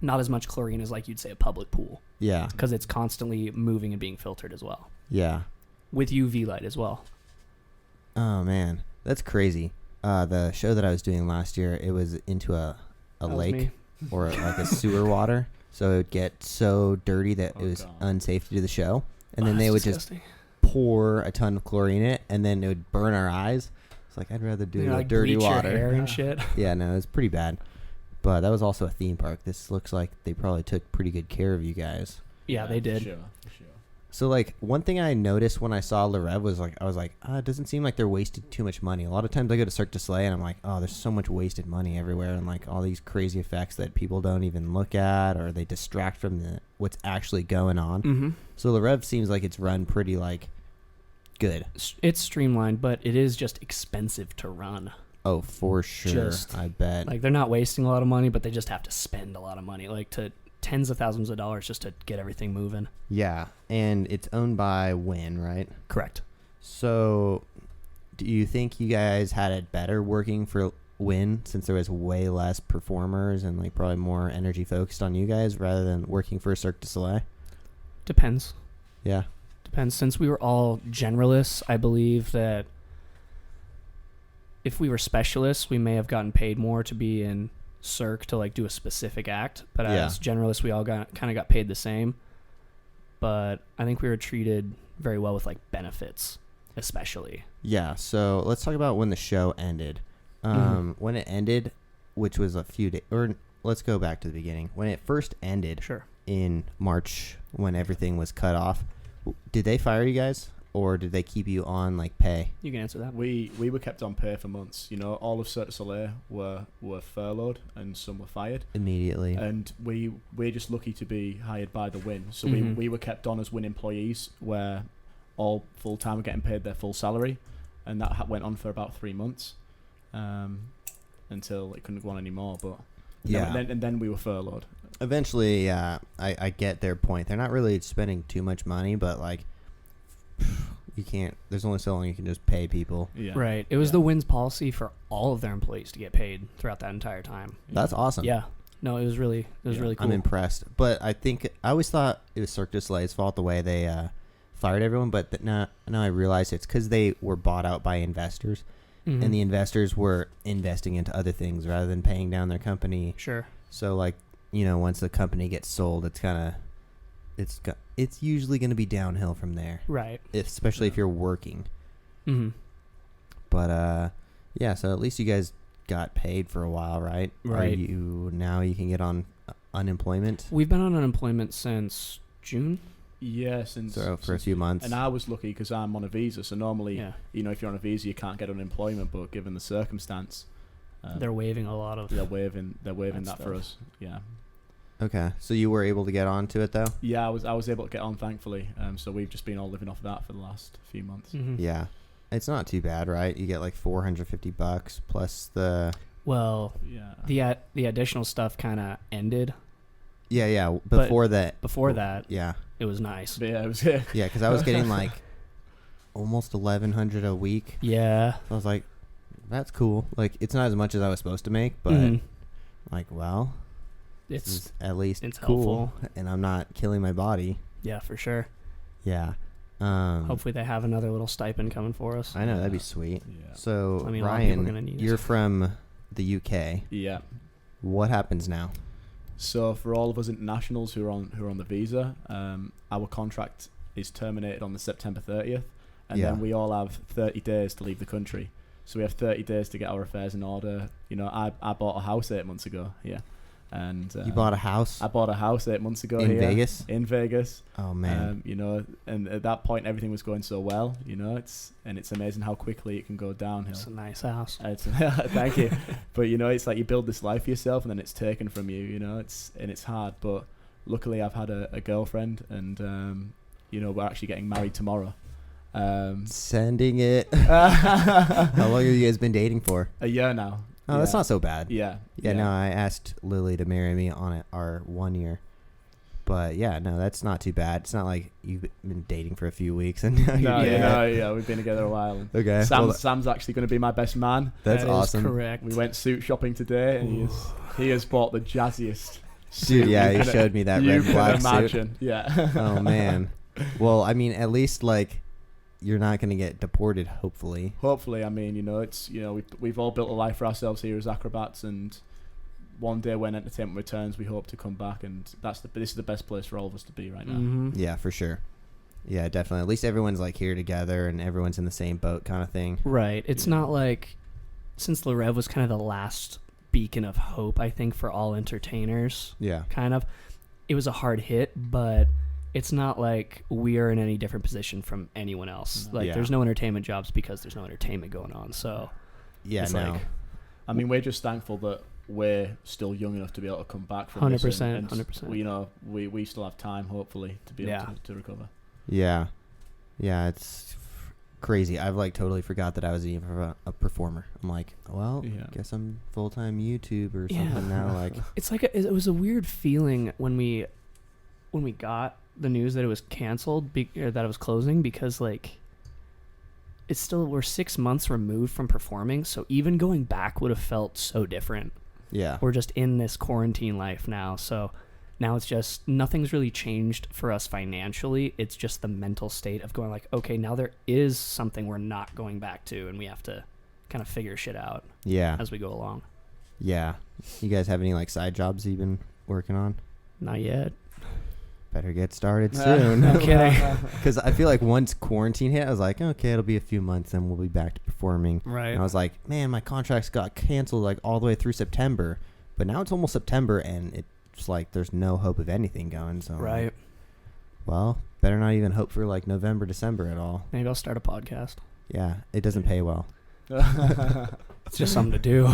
Speaker 3: not as much chlorine as like you'd say a public pool,
Speaker 1: Yeah.
Speaker 3: because it's constantly moving and being filtered as well
Speaker 1: Yeah.
Speaker 3: with UV light as well.
Speaker 1: Oh man, that's crazy. The show that I was doing last year, it was into a
Speaker 3: That was
Speaker 1: lake
Speaker 3: me.
Speaker 1: or like a sewer water, so it would get so dirty that it was
Speaker 2: God.
Speaker 1: unsafe to do the show. And then
Speaker 3: Oh,
Speaker 1: they would
Speaker 3: that's
Speaker 1: just
Speaker 3: disgusting.
Speaker 1: pour a ton of chlorine in it, and then it would burn our eyes. It's like I'd rather do
Speaker 3: You know,
Speaker 1: the
Speaker 3: like
Speaker 1: dirty
Speaker 3: bleach
Speaker 1: water.
Speaker 3: your hair and shit.
Speaker 1: Yeah, no, it was pretty bad. But that was also a theme park. This looks like they probably took pretty good care of you guys.
Speaker 3: Yeah, they did.
Speaker 2: For sure.
Speaker 1: So, like, one thing I noticed when I saw Rêve was, like, I was like, it doesn't seem like they're wasting too much money. A lot of times I go to Cirque du Soleil and I'm like, oh, there's so much wasted money everywhere, and, like, all these crazy effects that people don't even look at, or they distract from what's actually going on.
Speaker 3: Mm-hmm.
Speaker 1: So Rêve seems like it's run pretty, like, good.
Speaker 3: It's streamlined, but it is just expensive to run.
Speaker 1: Oh, for sure.
Speaker 3: Just,
Speaker 1: I bet.
Speaker 3: Like, they're not wasting a lot of money, but they just have to spend a lot of money, like to tens of thousands of dollars just to get everything moving.
Speaker 1: Yeah, and it's owned by Wynn, right?
Speaker 3: Correct.
Speaker 1: So, do you think you guys had it better working for Wynn, since there was way less performers and like probably more energy focused on you guys rather than working for Cirque du Soleil?
Speaker 3: Depends.
Speaker 1: Yeah.
Speaker 3: Depends. Since we were all generalists, I believe that if we were specialists, we may have gotten paid more to be in Cirque to like do a specific act. But
Speaker 1: Yeah.
Speaker 3: as generalists, we all kind of got paid the same. but I think we were treated very well with like benefits, especially.
Speaker 1: Yeah, so let's talk about when the show ended. When it ended, which was a few days, or let's go back to the beginning. When it first ended
Speaker 3: Sure.
Speaker 1: in March, when everything was cut off, did they fire you guys, or did they keep you on like pay?
Speaker 3: You can answer that.
Speaker 2: We were kept on pay for months. You know, all of Cirque du Soleil were furloughed and some were fired.
Speaker 1: Immediately.
Speaker 2: And we're just lucky to be hired by the Wynn. So
Speaker 3: Mhm.
Speaker 2: we were kept on as Wynn employees, where all full time were getting paid their full salary, and that went on for about 3 months, until it couldn't go on anymore. But
Speaker 1: Yeah.
Speaker 2: then we were furloughed.
Speaker 1: Eventually, I get their point. They're not really spending too much money, but like, you can't. There's only so long you can just pay people.
Speaker 2: Yeah.
Speaker 3: Right. It was
Speaker 2: Yeah.
Speaker 3: the Wynn's policy for all of their employees to get paid throughout that entire time.
Speaker 1: That's awesome.
Speaker 3: Yeah. No, it was really
Speaker 2: Yeah.
Speaker 3: really cool.
Speaker 1: I'm impressed. But I always thought it was Cirque du Soleil's fault the way they fired everyone. But now I realize it's because they were bought out by investors,
Speaker 3: Mhm.
Speaker 1: and the investors were investing into other things rather than paying down their company.
Speaker 3: Sure.
Speaker 1: So like, once the company gets sold, it's usually going to be downhill from there,
Speaker 3: Right.
Speaker 1: especially if you're working.
Speaker 3: Mm-hmm.
Speaker 1: But yeah. So at least you guys got paid for a while, right?
Speaker 3: Right.
Speaker 1: Now you can get on unemployment.
Speaker 3: We've been on unemployment since June.
Speaker 2: Yeah, since
Speaker 1: So for a few months.
Speaker 2: and I was lucky because I'm on a visa. So normally,
Speaker 3: Yeah.
Speaker 2: if you're on a visa, you can't get unemployment. But given the circumstance,
Speaker 3: They're waiving a lot of.
Speaker 2: they're waiving
Speaker 3: that
Speaker 2: that for
Speaker 3: stuff.
Speaker 2: us. Yeah.
Speaker 1: Okay, so you were able to get onto it though.
Speaker 2: Yeah, I was able to get on, thankfully. So we've just been all living off of that for the last few months.
Speaker 3: Mhm.
Speaker 1: Yeah, it's not too bad, right? You get like $450 plus the.
Speaker 3: Well,
Speaker 2: Yeah.
Speaker 3: the additional stuff kind of ended.
Speaker 1: Yeah.
Speaker 3: But
Speaker 1: Before that.
Speaker 3: Before that,
Speaker 1: Yeah,
Speaker 3: it was nice.
Speaker 2: But yeah, it was
Speaker 1: yeah, because I was getting like almost 1,100 a week.
Speaker 3: Yeah.
Speaker 1: So I was like, that's cool. Like, it's not as much as I was supposed to make, but
Speaker 3: Mhm.
Speaker 1: like, well, this
Speaker 3: It's
Speaker 1: is at least
Speaker 3: it's
Speaker 1: cool,
Speaker 3: helpful.
Speaker 1: and I'm not killing my body.
Speaker 3: Yeah, for sure.
Speaker 1: Yeah.
Speaker 3: Hopefully they have another little stipend coming for us.
Speaker 1: I know that'd be sweet.
Speaker 2: Yeah.
Speaker 1: So
Speaker 3: I mean, a lot of people are gonna
Speaker 1: Ryan,
Speaker 3: need it.
Speaker 1: you're from the UK.
Speaker 2: Yeah.
Speaker 1: What happens now?
Speaker 2: So for all of us internationals who are on the visa, our contract is terminated on the September 30th, and
Speaker 1: Yeah.
Speaker 2: then we all have 30 days to leave the country. So we have 30 days to get our affairs in order. I bought a house 8 months ago. Yeah. And
Speaker 1: You bought a house
Speaker 2: I bought a house 8 months ago
Speaker 1: in
Speaker 2: here,
Speaker 1: Vegas?
Speaker 2: In Vegas.
Speaker 1: Oh man.
Speaker 2: And at that point everything was going so well. It's amazing how quickly it can go downhill.
Speaker 3: It's a nice house.
Speaker 2: Thank you. But it's like you build this life for yourself and then it's taken from you. It's hard. But luckily I've had a girlfriend, and we're actually getting married tomorrow.
Speaker 1: Sending it. How long have you guys been dating for?
Speaker 2: A year now.
Speaker 1: Oh, that's not so bad.
Speaker 2: Yeah.
Speaker 1: Yeah, no, I asked Lily to marry me on our 1 year. But yeah, no, that's not too bad. It's not like you've been dating for a few weeks and now you're
Speaker 2: We've been together a while. And
Speaker 1: Okay.
Speaker 2: Sam's actually going to be my best man.
Speaker 1: That's
Speaker 3: That is
Speaker 1: awesome.
Speaker 3: correct.
Speaker 2: We went suit shopping today, and he has bought the jazziest
Speaker 1: Dude, yeah,
Speaker 2: you
Speaker 1: he
Speaker 2: can-
Speaker 1: showed me that
Speaker 2: you
Speaker 1: red black
Speaker 2: can
Speaker 1: suit.
Speaker 2: imagine. Yeah.
Speaker 1: Oh man. Well, I mean, at least like you're not going to get deported, hopefully.
Speaker 2: Hopefully, we've all built a life for ourselves here as acrobats, and one day when entertainment returns, we hope to come back, and this is the best place for all of us to be right now.
Speaker 3: Mm-hmm.
Speaker 1: Yeah, for sure. Yeah, definitely. At least everyone's like here together and everyone's in the same boat kind of thing.
Speaker 3: Right. It's
Speaker 2: Yeah.
Speaker 3: not like, since the Rêve was kind of the last beacon of hope, I think, for all entertainers,
Speaker 1: Yeah.
Speaker 3: kind of. It was a hard hit, but it's not like we are in any different position from anyone else.
Speaker 2: No.
Speaker 3: Like,
Speaker 1: Yeah.
Speaker 3: there's no entertainment jobs because there's no entertainment going on. So,
Speaker 1: Yeah,
Speaker 3: It's
Speaker 1: no.
Speaker 3: like-
Speaker 2: I mean, we're just thankful that we're still young enough to be able to come back from
Speaker 3: 100%,
Speaker 2: this, and
Speaker 3: 100%.
Speaker 2: we still have time, hopefully, to be able
Speaker 3: Yeah.
Speaker 2: to recover.
Speaker 1: Yeah. Yeah, it's crazy. I've like totally forgot that I was even a performer. I'm like, well,
Speaker 2: Yeah.
Speaker 1: guess I'm full-time YouTube or
Speaker 3: Yeah.
Speaker 1: something now. Like,
Speaker 3: it's like it was a weird feeling when we got the news that it was canceled, or that it was closing, because like it's still, we're 6 months removed from performing, so even going back would have felt so different.
Speaker 1: yeah.
Speaker 3: We're just in this quarantine life now, so now it's just, nothing's really changed for us financially. It's just the mental state of going like, okay, now there is something we're not going back to, and we have to kind of figure shit out
Speaker 1: Yeah.
Speaker 3: as we go along.
Speaker 1: Yeah. You guys have any like side jobs you've been working on?
Speaker 3: Not yet.
Speaker 1: better get started soon.
Speaker 3: No kidding.
Speaker 1: Because I feel like once quarantine hit, I was like, okay, it'll be a few months and we'll be back to performing.
Speaker 3: Right.
Speaker 1: And I was like, man, my contracts got canceled like all the way through September. But now it's almost September and it's like there's no hope of anything going. So
Speaker 3: Right.
Speaker 1: like, well, better not even hope for like November, December at all.
Speaker 3: Maybe I'll start a podcast.
Speaker 1: Yeah, it doesn't pay well.
Speaker 3: It's just something to do.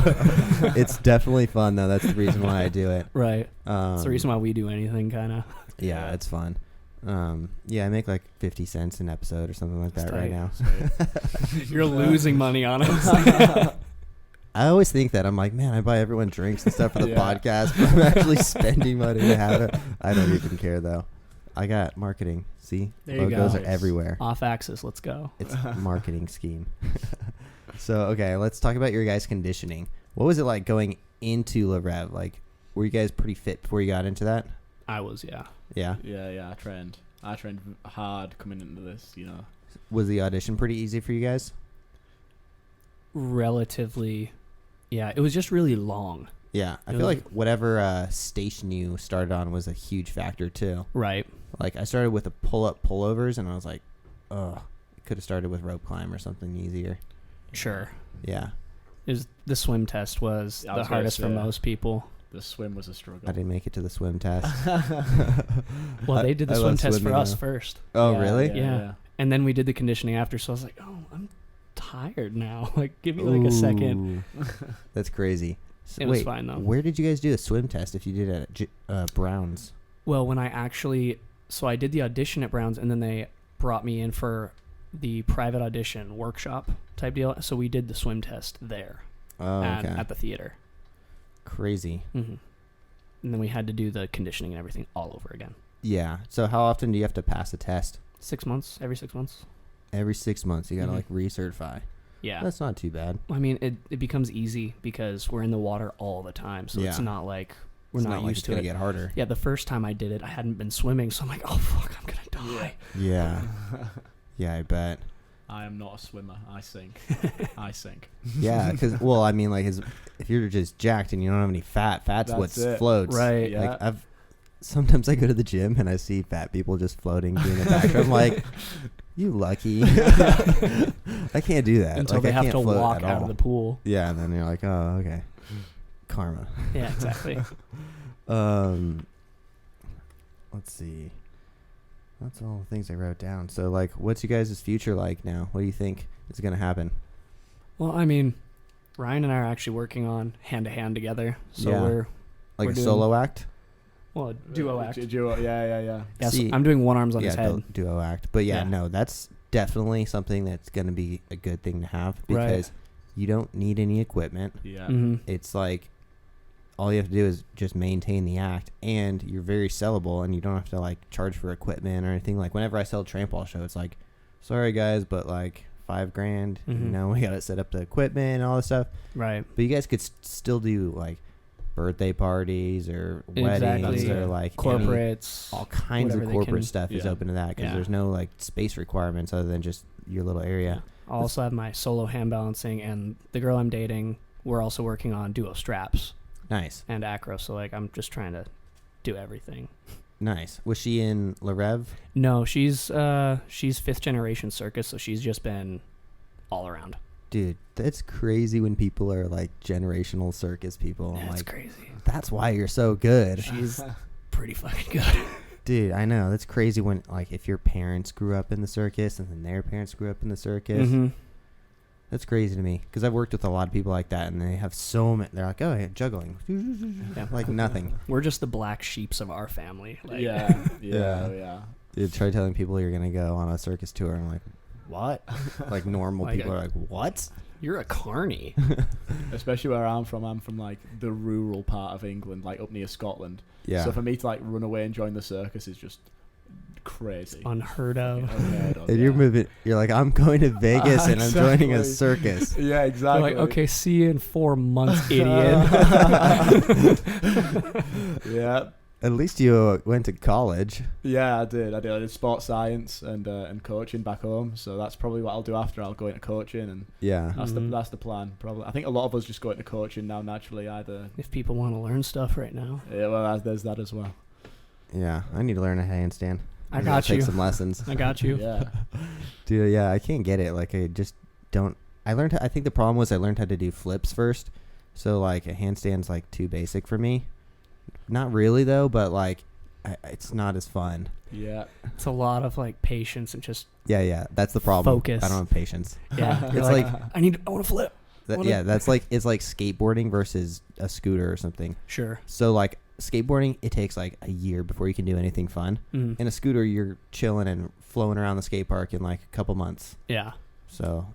Speaker 1: It's definitely fun though. That's the reason why I do it.
Speaker 3: Right. That's the reason why we do anything, kind of.
Speaker 1: Yeah, it's fun. Yeah, I make like 50 cents an episode or something like that right now.
Speaker 3: You're losing money on it.
Speaker 1: I always think that I'm like, man, I buy everyone drinks and stuff for the podcast, but I'm actually spending money to have it. I don't even care though. I got marketing. See,
Speaker 3: There you
Speaker 1: logos
Speaker 3: go.
Speaker 1: are everywhere.
Speaker 3: Off axis. Let's go.
Speaker 1: It's a marketing scheme. So okay, let's talk about your guys' conditioning. What was it like going into Rêve? Like, were you guys pretty fit before you got into that?
Speaker 3: I was, yeah.
Speaker 1: Yeah.
Speaker 2: Yeah. I trained hard coming into this.
Speaker 1: Was the audition pretty easy for you guys?
Speaker 3: Relatively, yeah. It was just really long.
Speaker 1: Yeah, I
Speaker 3: It
Speaker 1: feel
Speaker 3: was-
Speaker 1: like whatever station you started on was a huge factor too.
Speaker 3: Right.
Speaker 1: Like I started with the pull-up pullovers, and I was like, oh, could have started with rope climb or something easier.
Speaker 3: Sure.
Speaker 1: Yeah,
Speaker 3: The swim test was
Speaker 2: I
Speaker 3: the
Speaker 2: was gonna
Speaker 3: hardest for
Speaker 2: say,
Speaker 3: most people.
Speaker 2: The swim was a struggle.
Speaker 1: I didn't make it to the swim test.
Speaker 3: Well, they did the
Speaker 1: I
Speaker 3: swim
Speaker 1: love
Speaker 3: test for
Speaker 1: swimming,
Speaker 3: us
Speaker 1: though.
Speaker 3: first.
Speaker 1: Oh,
Speaker 2: Yeah,
Speaker 1: really?
Speaker 3: Yeah. And then we did the conditioning after, so I was like, oh, I'm tired now. Like, give me like a second.
Speaker 1: Ooh. That's crazy. So,
Speaker 3: It was
Speaker 1: wait,
Speaker 3: fine, though.
Speaker 1: Where did you guys do the swim test if you did it at Brown's?
Speaker 3: Well, when I did the audition at Brown's, and then they brought me in for the private audition workshop type deal. So we did the swim test there
Speaker 1: Oh, okay.
Speaker 3: at the theater.
Speaker 1: Crazy.
Speaker 3: Mm-hmm. And then we had to do the conditioning and everything all over again.
Speaker 1: Yeah. So how often do you have to pass a test?
Speaker 3: 6 months, every 6 months.
Speaker 1: Every 6 months. You got to
Speaker 3: Mhm.
Speaker 1: like recertify.
Speaker 3: Yeah.
Speaker 1: That's not too bad.
Speaker 3: I mean, it becomes easy because we're in the water all the time. So it's
Speaker 1: Yeah.
Speaker 3: not like we're
Speaker 1: It's
Speaker 3: not
Speaker 1: like
Speaker 3: used
Speaker 1: it's
Speaker 3: to
Speaker 1: gonna
Speaker 3: it.
Speaker 1: get harder.
Speaker 3: Yeah, the first time I did it, I hadn't been swimming. So I'm like, oh, fuck, I'm going to die.
Speaker 1: Yeah. Yeah, I bet.
Speaker 2: I am not a swimmer. I sink. I sink.
Speaker 1: Yeah, because well, I mean, like, if you're just jacked and you don't have any fat's
Speaker 2: That's
Speaker 1: what
Speaker 2: it.
Speaker 1: floats.
Speaker 3: Right.
Speaker 2: Yeah.
Speaker 1: Like sometimes I go to the gym and I see fat people just floating doing the back. I'm like, you lucky. I can't do that.
Speaker 3: Until
Speaker 1: like,
Speaker 3: they
Speaker 1: I
Speaker 3: have
Speaker 1: can't
Speaker 3: to
Speaker 1: float
Speaker 3: walk
Speaker 1: at
Speaker 3: out
Speaker 1: all.
Speaker 3: of the pool.
Speaker 1: Yeah, and then you're like, oh, okay, karma.
Speaker 3: Yeah, exactly.
Speaker 1: Let's see. That's all the things I wrote down. So, like, what's you guys' future like now? What do you think is gonna happen?
Speaker 3: Well, I mean, Ryan and I are actually working on hand to hand together. So
Speaker 1: Yeah.
Speaker 3: we're
Speaker 1: Like
Speaker 3: We're
Speaker 1: a
Speaker 3: doing-
Speaker 1: solo act?
Speaker 3: a duo act.
Speaker 2: Duo, yeah.
Speaker 3: Yeah, so
Speaker 1: See,
Speaker 3: I'm doing one arms on his
Speaker 1: yeah,
Speaker 3: head.
Speaker 1: duo act. But yeah,
Speaker 3: Yeah.
Speaker 1: no, that's definitely something that's gonna be a good thing to have
Speaker 3: Right.
Speaker 1: because you don't need any equipment.
Speaker 2: Yeah.
Speaker 3: Mm-hmm.
Speaker 1: It's like all you have to do is just maintain the act, and you're very sellable, and you don't have to like charge for equipment or anything. Like whenever I sell a trampoline show, it's like, sorry guys, but like $5,000. You
Speaker 3: Mhm.
Speaker 1: know, we gotta set up the equipment and all this stuff.
Speaker 3: Right.
Speaker 1: But you guys could still do like birthday parties or
Speaker 3: Exactly.
Speaker 1: weddings or like any-
Speaker 3: Corporates.
Speaker 1: all kinds of
Speaker 3: whatever they
Speaker 1: corporate
Speaker 3: can-
Speaker 1: stuff is
Speaker 2: Yeah.
Speaker 1: open to that because
Speaker 3: Yeah.
Speaker 1: there's no like space requirements other than just your little area.
Speaker 3: I'll also have my solo hand balancing, and the girl I'm dating, we're also working on duo straps
Speaker 1: Nice.
Speaker 3: and acro. So like, I'm just trying to do everything.
Speaker 1: Nice. Was she in Rêve?
Speaker 3: No, she's 5th generation circus, so she's just been all around.
Speaker 1: Dude, that's crazy when people are like generational circus people. I'm
Speaker 3: That's
Speaker 1: like,
Speaker 3: crazy.
Speaker 1: that's why you're so good.
Speaker 3: She's pretty fucking good.
Speaker 1: Dude, I know. That's crazy when like if your parents grew up in the circus and then their parents grew up in the circus.
Speaker 3: Mm-hmm.
Speaker 1: That's crazy to me because I've worked with a lot of people like that and they have so many. They're like, oh, yeah, juggling.
Speaker 3: Yeah.
Speaker 1: Like nothing.
Speaker 3: We're just the black sheeps of our family. Like,
Speaker 2: Yeah.
Speaker 1: Dude, try telling people you're going to go on a circus tour and I'm like, what? Like normal
Speaker 3: Like
Speaker 1: people are like, what?
Speaker 3: You're a carny.
Speaker 2: Especially where I'm from like the rural part of England, like up near Scotland.
Speaker 1: Yeah.
Speaker 2: So for me to like run away and join the circus is just crazy.
Speaker 3: Unheard of.
Speaker 2: Unheard of,
Speaker 1: And you're
Speaker 2: yeah.
Speaker 1: moving. You're like, I'm going to Vegas and I'm joining a
Speaker 2: Exactly.
Speaker 1: circus.
Speaker 2: Yeah,
Speaker 3: You're
Speaker 2: exactly.
Speaker 3: like, okay, see you in 4 months, idiot.
Speaker 2: Yeah.
Speaker 1: At least you went to college.
Speaker 2: Yeah, I did. I did sports science and coaching back home. So that's probably what I'll do after. I'll go into coaching, and
Speaker 1: Yeah.
Speaker 3: Mhm.
Speaker 2: that's the plan. Probably. I think a lot of us just go into coaching now naturally. Either.
Speaker 3: If people want to learn stuff right now.
Speaker 2: Yeah, well, there's that as well.
Speaker 1: Yeah, I need to learn a handstand.
Speaker 3: I got you.
Speaker 1: Take some lessons.
Speaker 3: I got you.
Speaker 2: Yeah.
Speaker 1: Dude, yeah, I can't get it. Like, I just don't. I think the problem was I learned how to do flips first. So, like, a handstand's, like, too basic for me. Not really, though, but, like, it's not as fun.
Speaker 2: Yeah.
Speaker 3: It's a lot of like patience and just
Speaker 1: Yeah, that's the problem.
Speaker 3: Focus.
Speaker 1: I don't have patience.
Speaker 3: yeah.
Speaker 1: It's
Speaker 3: You're
Speaker 1: like
Speaker 3: I want to flip.
Speaker 1: that's like it's like skateboarding versus a scooter or something.
Speaker 3: Sure.
Speaker 1: So like skateboarding, it takes like a year before you can do anything fun.
Speaker 3: Mm.
Speaker 1: In a scooter, you're chilling and flowing around the skate park in like a couple months.
Speaker 3: Yeah.
Speaker 1: So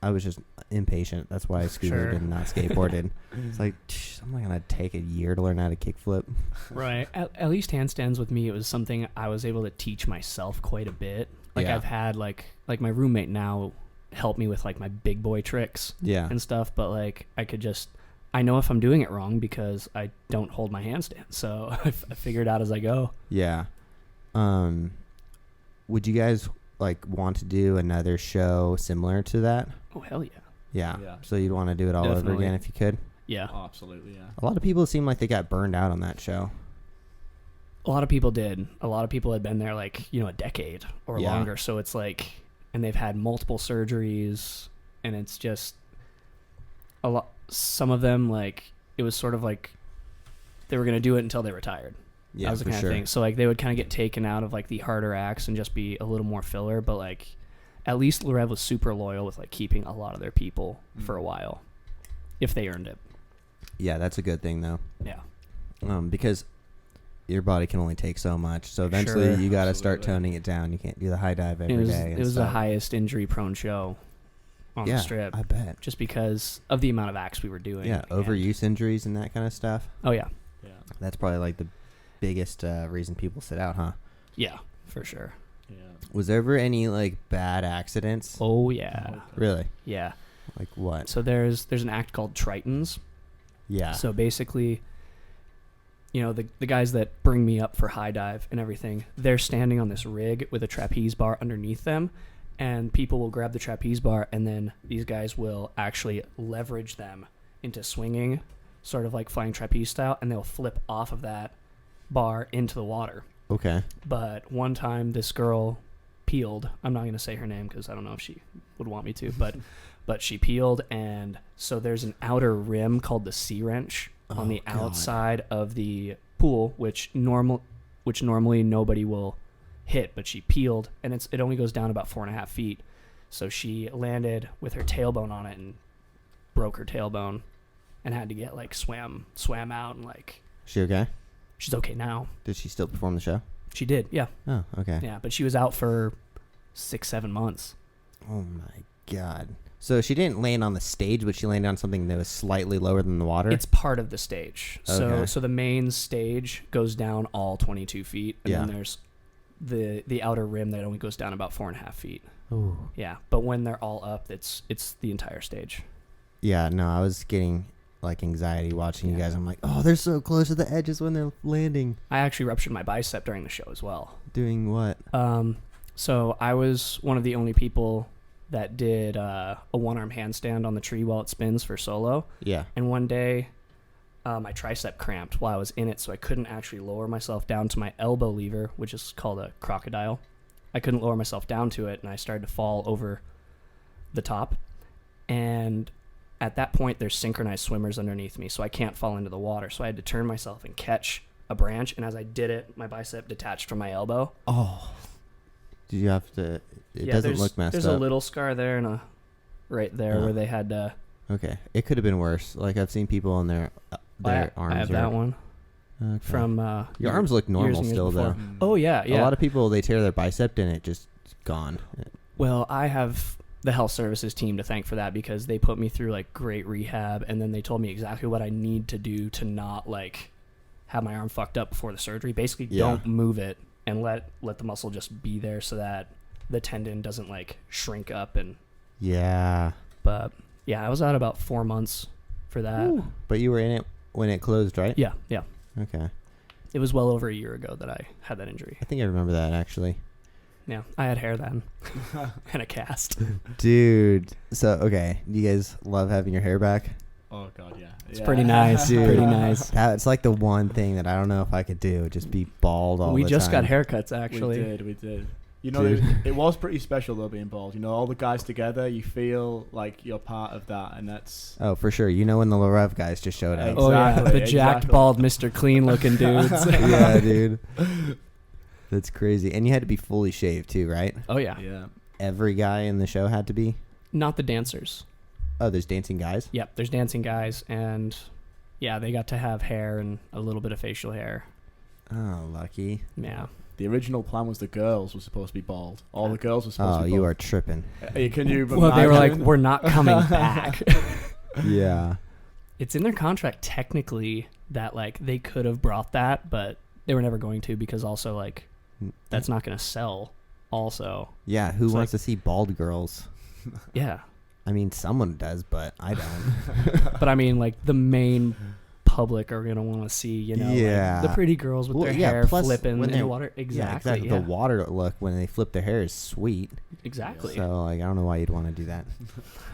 Speaker 1: I was just impatient. That's why I scootered and not skateboarded. It's like I'm not gonna take a year to learn how to kickflip.
Speaker 3: Right. At least handstands with me, it was something I was able to teach myself quite a bit. Like I've had like my roommate now help me with like my big boy tricks and stuff, but like I know if I'm doing it wrong because I don't hold my handstand. So I figure it out as I go.
Speaker 1: Yeah. Would you guys like want to do another show similar to that?
Speaker 3: Oh hell yeah.
Speaker 1: Yeah. So you'd want to do it all over again if you could?
Speaker 3: Yeah.
Speaker 2: Oh, absolutely, yeah.
Speaker 1: A lot of people seem like they got burned out on that show.
Speaker 3: A lot of people did. A lot of people had been there like, a decade or longer. So it's like, and they've had multiple surgeries, and it's just a lot. Some of them, like, it was sort of like they were going to do it until they retired.
Speaker 1: Yeah,
Speaker 3: that was the kind of thing. So like they would kind of get taken out of like the harder acts and just be a little more filler. But like at least Rêve was super loyal with like keeping a lot of their people for a while, if they earned it.
Speaker 1: Yeah, that's a good thing though.
Speaker 3: Yeah.
Speaker 1: Because your body can only take so much. So eventually you got to start toning it down. You can't do the high dive every day.
Speaker 3: It was the highest injury prone show on the strip.
Speaker 1: I bet.
Speaker 3: Just because of the amount of acts we were doing.
Speaker 1: Yeah, overuse injuries and that kind of stuff.
Speaker 3: Oh yeah.
Speaker 2: Yeah.
Speaker 1: That's probably like the biggest reason people sit out, huh?
Speaker 3: Yeah, for sure.
Speaker 2: Yeah.
Speaker 1: Was there ever any like bad accidents?
Speaker 3: Oh yeah.
Speaker 2: Okay.
Speaker 1: Really?
Speaker 3: Yeah.
Speaker 1: Like what?
Speaker 3: So there's an act called Tritons.
Speaker 1: Yeah.
Speaker 3: So basically, the guys that bring me up for high dive and everything, they're standing on this rig with a trapeze bar underneath them, and people will grab the trapeze bar, and then these guys will actually leverage them into swinging, sort of like flying trapeze style, and they'll flip off of that bar into the water.
Speaker 1: Okay.
Speaker 3: But one time this girl peeled. I'm not going to say her name because I don't know if she would want me to, but she peeled, and so there's an outer rim called the sea wrench on the outside of the pool, which normally nobody will hit, but she peeled, and it only goes down about 4.5 feet. So she landed with her tailbone on it and broke her tailbone, and had to get like swam out, and like.
Speaker 1: She okay?
Speaker 3: She's okay now.
Speaker 1: Did she still perform the show?
Speaker 3: She did, yeah.
Speaker 1: Oh, okay.
Speaker 3: Yeah, but she was out for 6-7 months.
Speaker 1: Oh my God. So she didn't land on the stage, but she landed on something that was slightly lower than the water?
Speaker 3: It's part of the stage.
Speaker 1: Okay.
Speaker 3: So the main stage goes down all 22 feet, and then there's the outer rim that only goes down about 4.5 feet.
Speaker 1: Ooh.
Speaker 3: Yeah, but when they're all up, it's the entire stage.
Speaker 1: Yeah, no, I was getting like anxiety watching you guys. I'm like, oh, they're so close to the edges when they're landing.
Speaker 3: I actually ruptured my bicep during the show as well.
Speaker 1: Doing what?
Speaker 3: So I was one of the only people that did a one-arm handstand on the tree while it spins for solo.
Speaker 1: Yeah.
Speaker 3: And one day, my tricep cramped while I was in it, so I couldn't actually lower myself down to my elbow lever, which is called a crocodile. I couldn't lower myself down to it, and I started to fall over the top. And at that point, there's synchronized swimmers underneath me, so I can't fall into the water. So I had to turn myself and catch a branch, and as I did it, my bicep detached from my elbow.
Speaker 1: Oh. Did you have to... It doesn't look messed up.
Speaker 3: There's a little scar there and right there where they had to...
Speaker 1: Okay. It could have been worse. Like, I've seen people in their arms.
Speaker 3: I have that one.
Speaker 1: Okay.
Speaker 3: From...
Speaker 1: Your arms look normal
Speaker 3: years
Speaker 1: still,
Speaker 3: before.
Speaker 1: though.
Speaker 3: Oh, yeah.
Speaker 1: A lot of people, they tear their bicep and it just gone.
Speaker 3: Well, I have the health services team to thank for that, because they put me through, like, great rehab, and then they told me exactly what I need to do to not, like, have my arm fucked up before the surgery. Basically, don't move it and let the muscle just be there so that the tendon doesn't like shrink up. And but yeah, I was out about 4 months for that.
Speaker 1: Ooh. But you were in it when it closed, right?
Speaker 3: Yeah
Speaker 1: Okay.
Speaker 3: It was well over a year ago that I had that injury.
Speaker 1: I think I remember that, actually.
Speaker 3: Yeah, I had hair then and a cast.
Speaker 1: Dude. So, okay. Do you guys love having your hair back?
Speaker 2: Oh God, yeah.
Speaker 3: It's pretty nice.
Speaker 1: Dude.
Speaker 3: Pretty nice.
Speaker 1: It's like the one thing that I don't know if I could do. Just be bald all the time.
Speaker 3: We just got haircuts, actually.
Speaker 2: We did. You know, it was pretty special though being bald. You know, all the guys together, you feel like you're part of that, and that's.
Speaker 1: Oh, for sure. You know when the Rêve guys just showed up.
Speaker 3: Oh yeah,
Speaker 2: Exactly,
Speaker 3: the jacked,
Speaker 2: exactly.
Speaker 3: bald, Mr. Clean looking dudes.
Speaker 1: Yeah, dude. That's crazy. And you had to be fully shaved too, right?
Speaker 3: Oh yeah.
Speaker 2: Yeah.
Speaker 1: Every guy in the show had to be?
Speaker 3: Not the dancers.
Speaker 1: Oh, there's dancing guys?
Speaker 3: Yep, there's dancing guys, and yeah, they got to have hair and a little bit of facial hair.
Speaker 1: Oh, lucky.
Speaker 3: Yeah.
Speaker 2: The original plan was the girls were supposed to be bald. All the girls were supposed to
Speaker 1: Oh,
Speaker 2: be
Speaker 1: you
Speaker 2: bald.
Speaker 1: are tripping.
Speaker 2: Can you
Speaker 3: Well, they were like,
Speaker 2: imagine?
Speaker 3: we're not coming back.
Speaker 1: Yeah.
Speaker 3: It's in their contract technically that like they could have brought that, but they were never going to because also like that's not going to sell. Also,
Speaker 1: Yeah, who
Speaker 3: It's
Speaker 1: wants
Speaker 3: like-
Speaker 1: to see bald girls?
Speaker 3: yeah.
Speaker 1: I mean, someone does, but I don't.
Speaker 3: But I mean, like the main public are gonna want to see, you know,
Speaker 1: Yeah.
Speaker 3: like, the pretty girls with
Speaker 1: Well,
Speaker 3: their
Speaker 1: yeah,
Speaker 3: hair
Speaker 1: plus
Speaker 3: flipping
Speaker 1: when
Speaker 3: in
Speaker 1: they-
Speaker 3: the water. Exactly.
Speaker 1: Yeah. The water look when they flip their hair is sweet.
Speaker 3: Exactly.
Speaker 1: So, like, I don't know why you'd want to do that.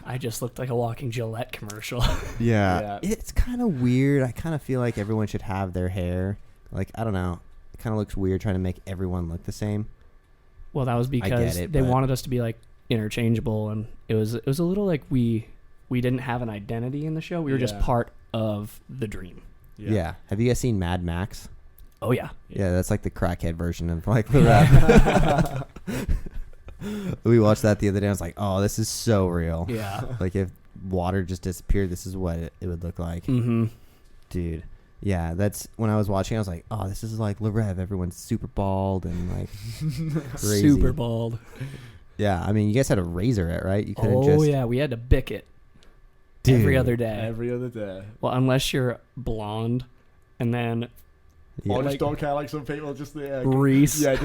Speaker 3: I just looked like a walking Gillette commercial.
Speaker 2: Yeah.
Speaker 1: It's kind of weird. I kind of feel like everyone should have their hair. Like, I don't know. It kind of looks weird trying to make everyone look the same.
Speaker 3: Well, that was because
Speaker 1: it,
Speaker 3: they
Speaker 1: but-
Speaker 3: wanted us to be like interchangeable, and it was a little like we didn't have an identity in the show. We were just
Speaker 2: Yeah.
Speaker 3: part of the dream.
Speaker 1: Yeah. Have you guys seen Mad Max?
Speaker 3: Oh yeah.
Speaker 1: Yeah, that's like the crackhead version of like the rap. We watched that the other day. I was like, oh, this is so real.
Speaker 3: Yeah.
Speaker 1: Like if water just disappeared, this is what it would look like.
Speaker 3: Mm-hmm.
Speaker 1: Dude. Yeah, that's when I was watching. I was like, "Oh, this is like Rêve. Everyone's super bald and like crazy."
Speaker 3: Super bald.
Speaker 1: Yeah, I mean, you guys had to razor it, right? You couldn't
Speaker 3: Oh
Speaker 1: just.
Speaker 3: yeah, we had to bick it
Speaker 1: Dude.
Speaker 3: every other day.
Speaker 2: Every other day.
Speaker 3: Well, unless you're blonde, and then
Speaker 1: Yeah.
Speaker 2: Or
Speaker 3: Like-
Speaker 2: just don't care like some people just
Speaker 3: Reese.
Speaker 2: yeah,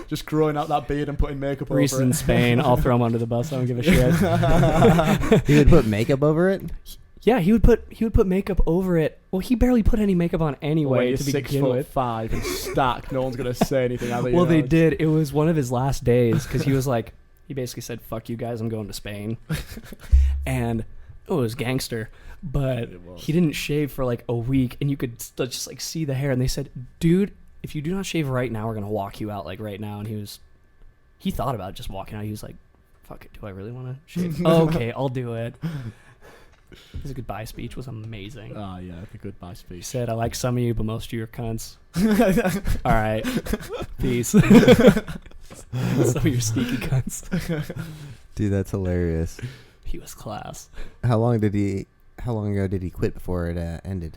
Speaker 2: just growing out that beard and putting makeup
Speaker 3: Reese
Speaker 2: over
Speaker 3: in
Speaker 2: it.
Speaker 3: Spain. I'll throw him under the bus. I don't give a shit.
Speaker 1: He would put makeup over it.
Speaker 3: Yeah, he would put makeup over it. Well, he barely put any makeup on
Speaker 2: When
Speaker 3: anyway
Speaker 2: you're
Speaker 3: to begin
Speaker 2: 6'5"
Speaker 3: with.
Speaker 2: and stacked, no one's gonna say anything. Either,
Speaker 3: Well, they did. It was one of his last days because he was like, he basically said, "Fuck you guys, I'm going to Spain," and it was gangster. But
Speaker 2: It was.
Speaker 3: he didn't shave for like a week, and you could still just like see the hair. And they said, "Dude, if you do not shave right now, we're gonna walk you out like right now." And he thought about just walking out. He was like, "Fuck it, do I really want to shave?" Okay, I'll do it. His goodbye speech was amazing.
Speaker 2: Oh yeah, the goodbye
Speaker 3: He
Speaker 2: speech.
Speaker 3: said, "I like some of you, but most of you are cunts." All right, peace. Some of your sneaky cunts.
Speaker 1: Dude, that's hilarious.
Speaker 3: He was class.
Speaker 1: How long ago did he quit before it ended?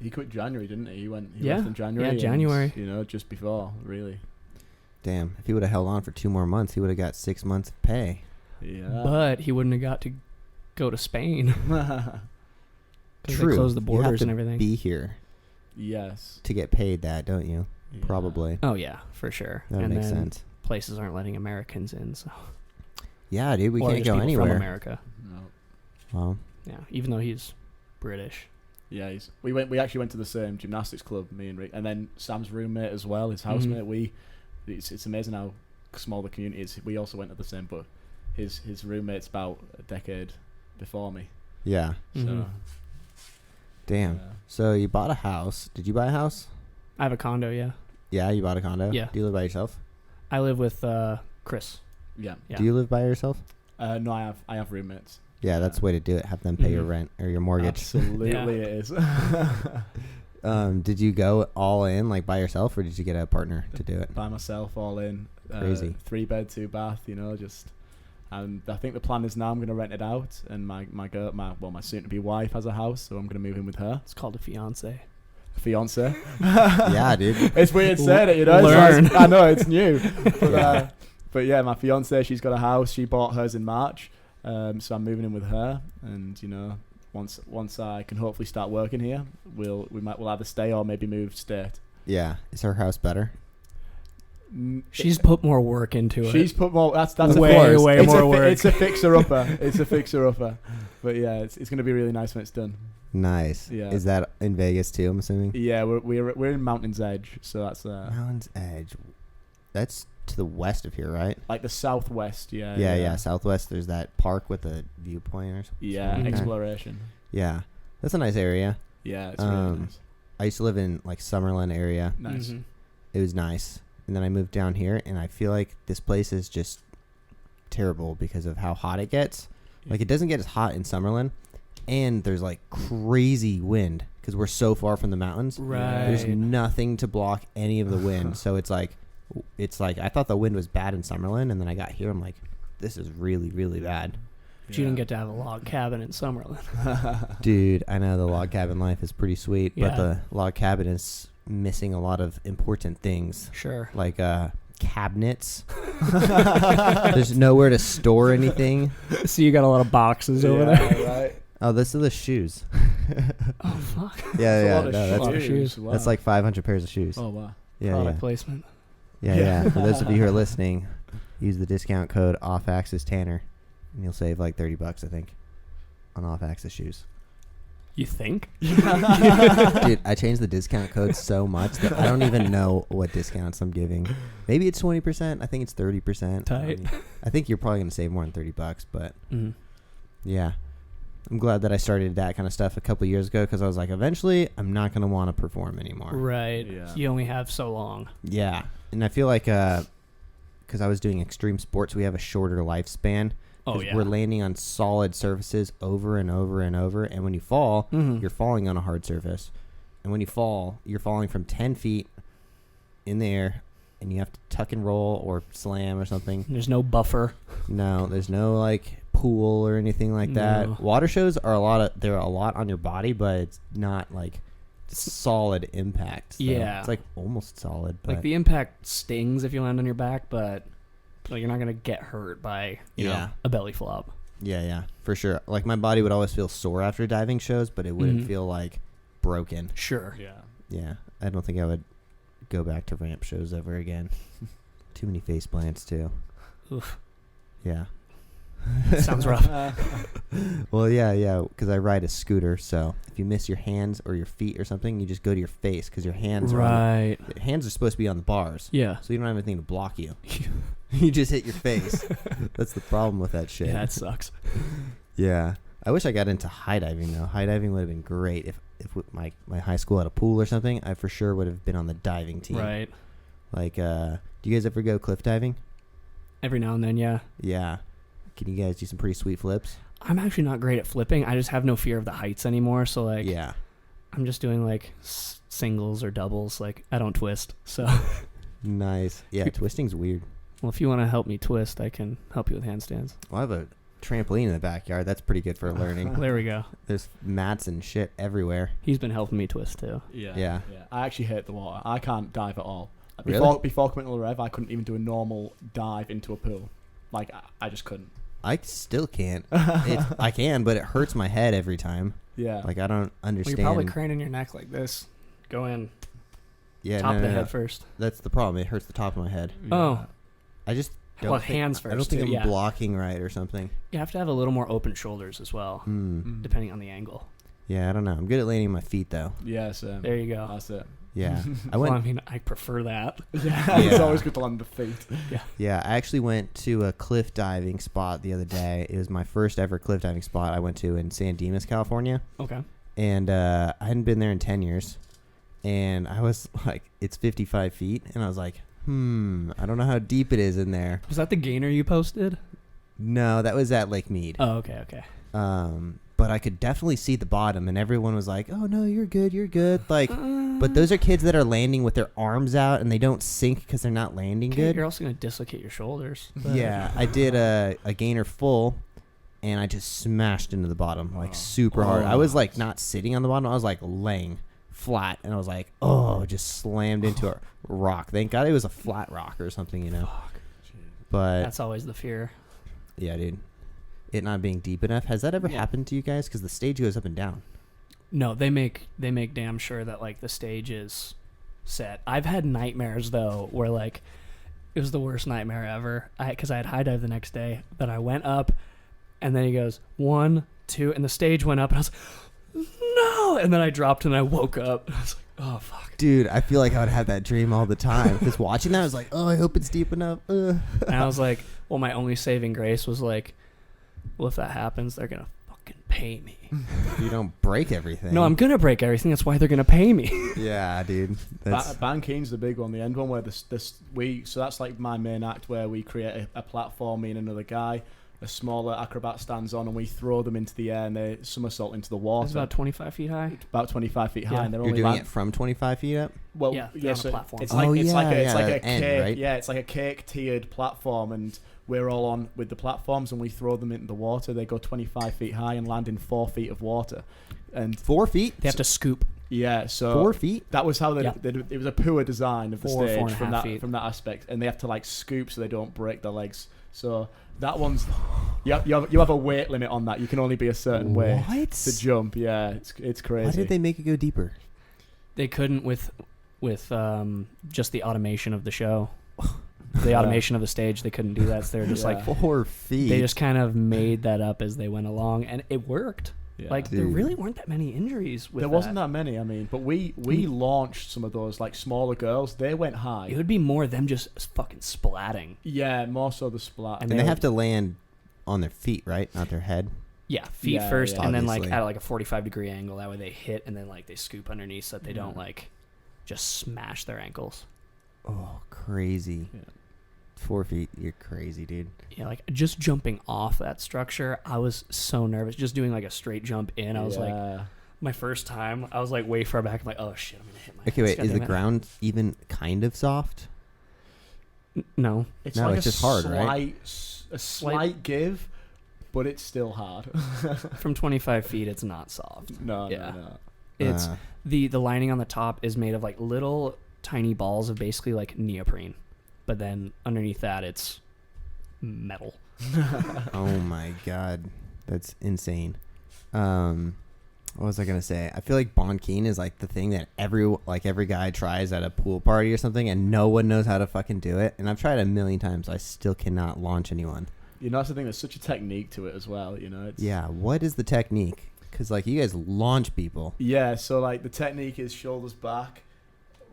Speaker 2: He quit January, didn't he? He
Speaker 3: Yeah.
Speaker 2: left in January.
Speaker 3: Yeah,
Speaker 2: and,
Speaker 3: January.
Speaker 2: You know, just before, really.
Speaker 1: Damn, if he would have held on for 2 more months, he would have got 6 months of pay.
Speaker 2: Yeah.
Speaker 3: But he wouldn't have got to go to Spain. 'Cause
Speaker 1: True.
Speaker 3: They closed the
Speaker 1: You have
Speaker 3: borders
Speaker 1: to
Speaker 3: and everything.
Speaker 1: Be here
Speaker 2: yes.
Speaker 1: to get paid that, don't you?
Speaker 2: Yeah.
Speaker 1: Probably.
Speaker 3: Oh yeah, for sure.
Speaker 1: That
Speaker 3: and
Speaker 1: makes
Speaker 3: then
Speaker 1: sense.
Speaker 3: places aren't letting Americans in, so
Speaker 1: Yeah, dude, we
Speaker 3: or
Speaker 1: can't
Speaker 3: just
Speaker 1: go
Speaker 3: people
Speaker 1: anywhere.
Speaker 3: from America.
Speaker 2: No.
Speaker 1: Well,
Speaker 3: Yeah, even though he's British.
Speaker 2: Yeah, we actually went to the same gymnastics club, me and Rick, and then Sam's roommate as well, his housemate. It's amazing how small the community is. We also went to the same, but his roommate's about a decade before me.
Speaker 1: yeah.
Speaker 2: So
Speaker 3: Mhm.
Speaker 1: Damn.
Speaker 2: yeah.
Speaker 1: So you bought a house. Did you buy a house?
Speaker 3: I have a condo. Yeah,
Speaker 1: Yeah, you bought a condo.
Speaker 3: Yeah.
Speaker 1: Do you live by yourself?
Speaker 3: I live with Chris.
Speaker 2: Yeah.
Speaker 3: Yeah.
Speaker 1: Do you live by yourself?
Speaker 2: No, I have roommates.
Speaker 1: Yeah, that's the way to do it. Have them pay your
Speaker 3: Mhm.
Speaker 1: rent or your mortgage.
Speaker 2: Absolutely,
Speaker 3: Yeah.
Speaker 2: it is.
Speaker 1: Did you go all in like by yourself, or did you get a partner to do it?
Speaker 2: By myself, all in.
Speaker 1: Crazy.
Speaker 2: 3 bed, 2 bath. You know, just. And I think the plan is now I'm going to rent it out, and my soon to be wife has a house, so I'm going to move in with her
Speaker 3: It's called a fiance.
Speaker 2: fiance.
Speaker 1: Yeah, dude.
Speaker 2: It's weird saying it, you know.
Speaker 3: Learn.
Speaker 2: I know it's new, but
Speaker 1: Yeah.
Speaker 2: but yeah, my fiance, she's got a house. She bought hers in March, so I'm moving in with her, and you know, once I can hopefully start working here, we'll either stay or maybe move state.
Speaker 1: Yeah. Is her house better?
Speaker 3: She's put more work into it.
Speaker 2: She's put more. That's
Speaker 3: Way,
Speaker 2: a,
Speaker 3: way
Speaker 2: it's
Speaker 3: more
Speaker 2: a,
Speaker 3: work.
Speaker 2: It's a fixer upper. It's a fixer upper. But yeah, it's going to be really nice when it's done.
Speaker 1: Nice.
Speaker 2: Yeah.
Speaker 1: Is that in Vegas too? I'm assuming.
Speaker 2: Yeah, we're in Mountain's Edge, so that's
Speaker 1: Mountain's Edge. That's to the west of here, right?
Speaker 2: like the southwest.
Speaker 1: Yeah. Southwest. There's that park with a viewpoint or something.
Speaker 2: Yeah,
Speaker 3: Mhm.
Speaker 2: exploration.
Speaker 1: Yeah, that's a nice area.
Speaker 2: Yeah, it's really nice.
Speaker 1: I used to live in like Summerlin area.
Speaker 2: Nice.
Speaker 3: Mhm.
Speaker 1: It was nice, and then I moved down here, and I feel like this place is just terrible because of how hot it gets. Like, it doesn't get as hot in Summerlin, and there's like crazy wind because we're so far from the mountains.
Speaker 3: Right.
Speaker 1: There's nothing to block any of the wind, so it's like I thought the wind was bad in Summerlin, and then I got here, I'm like, this is really, really bad.
Speaker 3: But you didn't get to have a log cabin in Summerlin.
Speaker 1: Dude, I know the log cabin life is pretty sweet, but
Speaker 3: Yeah.
Speaker 1: the log cabin is missing a lot of important things,
Speaker 3: Sure.
Speaker 1: like cabinets. There's nowhere to store anything.
Speaker 3: So you got a lot of boxes over there.
Speaker 2: Right.
Speaker 1: Oh, this is the shoes.
Speaker 3: Oh, fuck.
Speaker 1: Yeah, yeah.
Speaker 2: A lot
Speaker 1: No,
Speaker 2: of
Speaker 1: that's,
Speaker 3: lot of shoes.
Speaker 2: Wow.
Speaker 1: that's like 500 pairs of shoes.
Speaker 2: Oh wow.
Speaker 1: Yeah,
Speaker 3: Product
Speaker 1: yeah.
Speaker 3: placement.
Speaker 1: Yeah. For those of you who are listening, use the discount code OffAxis Tanner, and you'll save like $30, I think, on OffAxis shoes.
Speaker 3: You think?
Speaker 1: Dude, I changed the discount code so much that I don't even know what discounts I'm giving. Maybe it's 20%. I think it's 30%.
Speaker 3: Tight.
Speaker 1: I think you're probably going to save more than $30, but
Speaker 3: Mm.
Speaker 1: yeah. I'm glad that I started that kind of stuff a couple years ago because I was like, eventually, I'm not going to want to perform anymore.
Speaker 3: Right.
Speaker 2: Yeah.
Speaker 3: You only have so long.
Speaker 1: Yeah. And I feel like because I was doing extreme sports, we have a shorter lifespan.
Speaker 3: Oh,
Speaker 1: 'Cause
Speaker 3: yeah.
Speaker 1: we're landing on solid surfaces over and over and over. And when you fall,
Speaker 3: Mhm.
Speaker 1: you're falling on a hard surface. And when you fall, you're falling from 10 feet in the air, and you have to tuck and roll or slam or something.
Speaker 3: There's no buffer.
Speaker 1: No, there's no like pool or anything like that.
Speaker 3: No.
Speaker 1: Water shows are they're a lot on your body, but it's not like solid impact. So
Speaker 3: Yeah.
Speaker 1: it's like almost solid. But
Speaker 3: Like, the impact stings if you land on your back, but like, you're not going to get hurt by you know, a belly flop.
Speaker 1: yeah, for sure. Like, my body would always feel sore after diving shows, but it wouldn't
Speaker 3: Mhm.
Speaker 1: feel like broken.
Speaker 3: Sure.
Speaker 2: Yeah.
Speaker 1: Yeah, I don't think I would go back to ramp shows ever again. Too many face plants too.
Speaker 3: Oof.
Speaker 1: Yeah.
Speaker 3: Sounds rough.
Speaker 1: Well, yeah, because I ride a scooter, so if you miss your hands or your feet or something, you just go to your face because your hands
Speaker 3: Right.
Speaker 1: your hands are supposed to be on the bars,
Speaker 3: Yeah.
Speaker 1: so you don't have anything to block you. You just hit your face. That's the problem with that shit.
Speaker 3: Yeah, that sucks.
Speaker 1: Yeah. I wish I got into high diving though. High diving would have been great if my high school had a pool or something. I for sure would have been on the diving team.
Speaker 3: Right.
Speaker 1: Like, do you guys ever go cliff diving?
Speaker 3: Every now and then, yeah.
Speaker 1: Yeah. Can you guys do some pretty sweet flips?
Speaker 3: I'm actually not great at flipping. I just have no fear of the heights anymore. So, like,
Speaker 1: Yeah.
Speaker 3: I'm just doing, like, singles or doubles. Like, I don't twist. So,
Speaker 1: Nice. Yeah, twisting's weird.
Speaker 3: well, if you want to help me twist, I can help you with handstands.
Speaker 1: Well, I have a trampoline in the backyard. That's pretty good for learning.
Speaker 3: There we go.
Speaker 1: There's mats and shit everywhere.
Speaker 3: He's been helping me twist, too.
Speaker 1: Yeah.
Speaker 2: I actually hate the water. I can't dive at all.
Speaker 1: Really?
Speaker 2: Before coming to Rêve, I couldn't even do a normal dive into a pool. Like, I just couldn't.
Speaker 1: I still can't. I can, but it hurts my head every time.
Speaker 2: Yeah.
Speaker 1: Like, I don't
Speaker 3: Well,
Speaker 1: understand.
Speaker 3: you're probably craning your neck like this. Go in.
Speaker 1: Yeah,
Speaker 3: Top
Speaker 1: no,
Speaker 3: of the
Speaker 1: no, no.
Speaker 3: head first.
Speaker 1: That's the problem. It hurts the top of my head.
Speaker 3: Oh.
Speaker 1: I just don't
Speaker 3: Well,
Speaker 1: think,
Speaker 3: hands
Speaker 1: I don't
Speaker 3: first,
Speaker 1: think
Speaker 3: too,
Speaker 1: I'm
Speaker 3: yeah.
Speaker 1: blocking right or something.
Speaker 3: You have to have a little more open shoulders as well,
Speaker 1: Hmm.
Speaker 3: depending on the angle.
Speaker 1: Yeah, I don't know. I'm good at landing my feet though.
Speaker 2: Yeah, so
Speaker 3: There you go.
Speaker 2: that's it.
Speaker 1: Yeah, I
Speaker 3: Well,
Speaker 1: went.
Speaker 3: I mean, I prefer that.
Speaker 2: Yeah, it's
Speaker 1: Yeah.
Speaker 2: always good to land the feet.
Speaker 1: Yeah, I actually went to a cliff diving spot the other day. It was my first ever cliff diving spot I went to in San Dimas, California,
Speaker 3: Okay.
Speaker 1: and I hadn't been there in 10 years. And I was like, it's 55 feet, and I was like, I don't know how deep it is in there.
Speaker 3: Was that the gainer you posted?
Speaker 1: No, that was at Lake Mead.
Speaker 3: Oh, okay.
Speaker 1: But I could definitely see the bottom, and everyone was like, "Oh no, you're good." Like, but those are kids that are landing with their arms out, and they don't sink because they're not landing
Speaker 3: Okay,
Speaker 1: good.
Speaker 3: You're also going to dislocate your shoulders. but-
Speaker 1: Yeah, I did a gainer full, and I just smashed into the bottom like super hard. I was like not sitting on the bottom; I was like laying flat, and I was like, just slammed into a rock. Thank God it was a flat rock or something, you know. But
Speaker 3: That's always the fear.
Speaker 1: yeah, dude, it not being deep enough. Has that ever
Speaker 3: Yeah.
Speaker 1: happened to you guys? Because the stage goes up and down.
Speaker 3: No, they make damn sure that like the stage is set. I've had nightmares though where like it was the worst nightmare ever. Because I had high dive the next day. Then I went up, and then he goes 1, 2, and the stage went up, and I was like, no, and then I dropped and I woke up. I was like, oh fuck.
Speaker 1: Dude, I feel like I would have that dream all the time. Because watching that, I was like, oh, I hope it's deep enough.
Speaker 3: And I was like, well, my only saving grace was like, well, if that happens, they're gonna fuck fucking pay me.
Speaker 1: You don't break everything.
Speaker 3: No, I'm gonna break everything. That's why they're gonna pay me.
Speaker 1: Yeah, dude. That's
Speaker 2: Banking's the big one, the end one where so that's like my main act where we create a platform, me and another guy. A smaller acrobat stands on, and we throw them into the air, and they somersault into the water.
Speaker 3: It's about 25 feet high.
Speaker 2: About 25 feet high,
Speaker 3: Yeah.
Speaker 2: and they're
Speaker 1: you're
Speaker 2: only
Speaker 1: doing it from 25 feet up.
Speaker 2: Well,
Speaker 3: Yeah,
Speaker 2: yeah,
Speaker 3: they're on a
Speaker 2: so
Speaker 3: platform.
Speaker 2: it's
Speaker 1: Oh,
Speaker 2: like
Speaker 1: yeah,
Speaker 2: it's like a
Speaker 1: end,
Speaker 2: cake.
Speaker 1: right?
Speaker 2: Yeah, it's like a cake tiered platform, and we're all on with the platforms, and we throw them into the water. They go 25 feet high and land in 4 feet of water, and
Speaker 1: 4 feet.
Speaker 3: They have to scoop.
Speaker 2: yeah, so
Speaker 1: 4 feet.
Speaker 2: that was how
Speaker 3: Yeah.
Speaker 2: it was a poor design of the
Speaker 3: 4
Speaker 2: stage
Speaker 3: and a
Speaker 2: from
Speaker 3: half
Speaker 2: that
Speaker 3: feet.
Speaker 2: from that aspect, and they have to like scoop so they don't break their legs. So that one's you have a weight limit on that. You can only be a certain way
Speaker 1: What?
Speaker 2: to jump. Yeah, it's crazy.
Speaker 1: Why did they make it go deeper?
Speaker 3: They couldn't with just the automation of the show. The automation of the stage, they couldn't do that. So they're just
Speaker 2: Yeah.
Speaker 3: like
Speaker 1: 4 feet.
Speaker 3: they just kind of made that up as they went along, and it worked.
Speaker 2: Yeah.
Speaker 3: Like there
Speaker 1: Dude.
Speaker 3: really weren't that many injuries with
Speaker 2: There wasn't that many, I mean, but we launched some of those like smaller girls. They went high.
Speaker 3: It would be more them just fucking splatting.
Speaker 2: Yeah, more so the splat.
Speaker 3: And
Speaker 1: and they
Speaker 3: they
Speaker 1: have to land on their feet, right? Not their head.
Speaker 3: Yeah, feet
Speaker 2: Yeah,
Speaker 3: first,
Speaker 2: yeah.
Speaker 3: and then like
Speaker 1: Obviously.
Speaker 3: at like a 45-degree angle. That way they hit, and then like they scoop underneath so that they don't
Speaker 2: Yeah.
Speaker 3: like just smash their ankles.
Speaker 1: Oh, crazy.
Speaker 2: Yeah.
Speaker 1: 4 feet. You're crazy, dude.
Speaker 3: Yeah, like just jumping off that structure, I was so nervous. Just doing like a straight jump in, I was like, my first time, I was like way far back. I'm like, oh shit, I'm gonna hit my.
Speaker 1: Okay, wait.
Speaker 3: head.
Speaker 1: Is the
Speaker 3: Goddamn it.
Speaker 1: ground even kind of soft?
Speaker 3: No,
Speaker 2: it's
Speaker 1: No,
Speaker 2: like
Speaker 1: it's
Speaker 2: a
Speaker 1: just hard, right?
Speaker 2: slight give, but it's still hard.
Speaker 3: from 25 feet, it's not soft.
Speaker 2: no,
Speaker 3: Yeah.
Speaker 2: no.
Speaker 3: It's
Speaker 1: Uh,
Speaker 3: the lining on the top is made of like little tiny balls of basically like neoprene, but then underneath that it's metal.
Speaker 1: oh my god, that's insane. What was I gonna say? I feel like bonking is like the thing that every guy tries at a pool party or something, and no one knows how to fucking do it. And I've tried a million times. I still cannot launch anyone.
Speaker 2: You know, that's the thing. There's such a technique to it as well. You know, it's,
Speaker 1: Yeah, what is the technique? Because like you guys launch people.
Speaker 2: Yeah, so like the technique is shoulders back,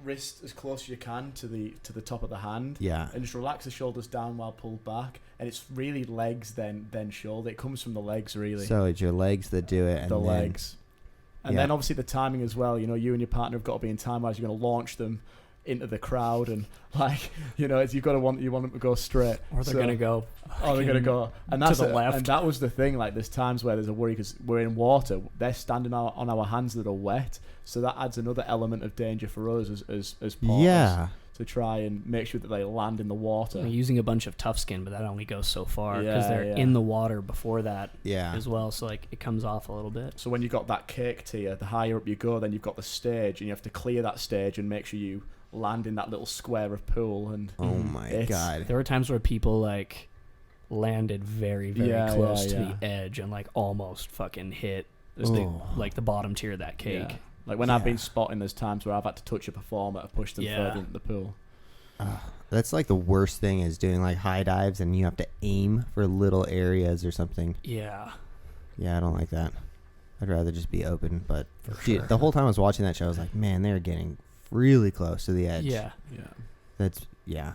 Speaker 2: wrist as close as you can to the top of the hand,
Speaker 1: Yeah.
Speaker 2: and just relax the shoulders down while pulled back. And it's really legs then shoulder. It comes from the legs really.
Speaker 1: So it's your legs that do it, and
Speaker 2: the
Speaker 1: then,
Speaker 2: legs. And
Speaker 1: yeah.
Speaker 2: then obviously the timing as well. You know, you and your partner have got to be in time as you're going to launch them into the crowd, and like, you know, you've got to want them to go straight,
Speaker 3: Or they're gonna go.
Speaker 2: Oh, they're gonna go, and
Speaker 3: to
Speaker 2: that's
Speaker 3: the
Speaker 2: it.
Speaker 3: left.
Speaker 2: And that was the thing. Like, there's times where there's a worry because we're in water. They're standing on our hands that are wet, so that adds another element of danger for us as porters
Speaker 1: Yeah.
Speaker 2: to try and make sure that they land in the water.
Speaker 3: They're using a bunch of tough skin, but that only goes so far because
Speaker 2: Yeah,
Speaker 3: they're
Speaker 2: yeah.
Speaker 3: in the water before that
Speaker 1: Yeah.
Speaker 3: as well. So like it comes off a little bit.
Speaker 2: So when you've got that cake tier, the higher up you go, then you've got the stage, and you have to clear that stage and make sure you land in that little square of pool. And
Speaker 1: Oh my
Speaker 2: It's-
Speaker 1: god.
Speaker 3: There were times where people like landed very, very
Speaker 2: Yeah,
Speaker 3: close
Speaker 2: yeah,
Speaker 3: to
Speaker 2: yeah.
Speaker 3: the edge and like almost fucking hit
Speaker 1: Oh.
Speaker 3: like the bottom tier of that cake.
Speaker 2: Yeah. Like when I've
Speaker 1: Yeah.
Speaker 2: been spotting, there's times where I've had to touch a performer to push them
Speaker 3: Yeah.
Speaker 2: further into the pool.
Speaker 1: That's like the worst thing is doing like high dives and you have to aim for little areas or something.
Speaker 3: Yeah.
Speaker 1: Yeah, I don't like that. I'd rather just be open. But
Speaker 3: For
Speaker 1: dude,
Speaker 3: sure.
Speaker 1: the whole time I was watching that show, I was like, man, they're getting really close to the edge.
Speaker 3: Yeah.
Speaker 2: Yeah.
Speaker 1: That's yeah.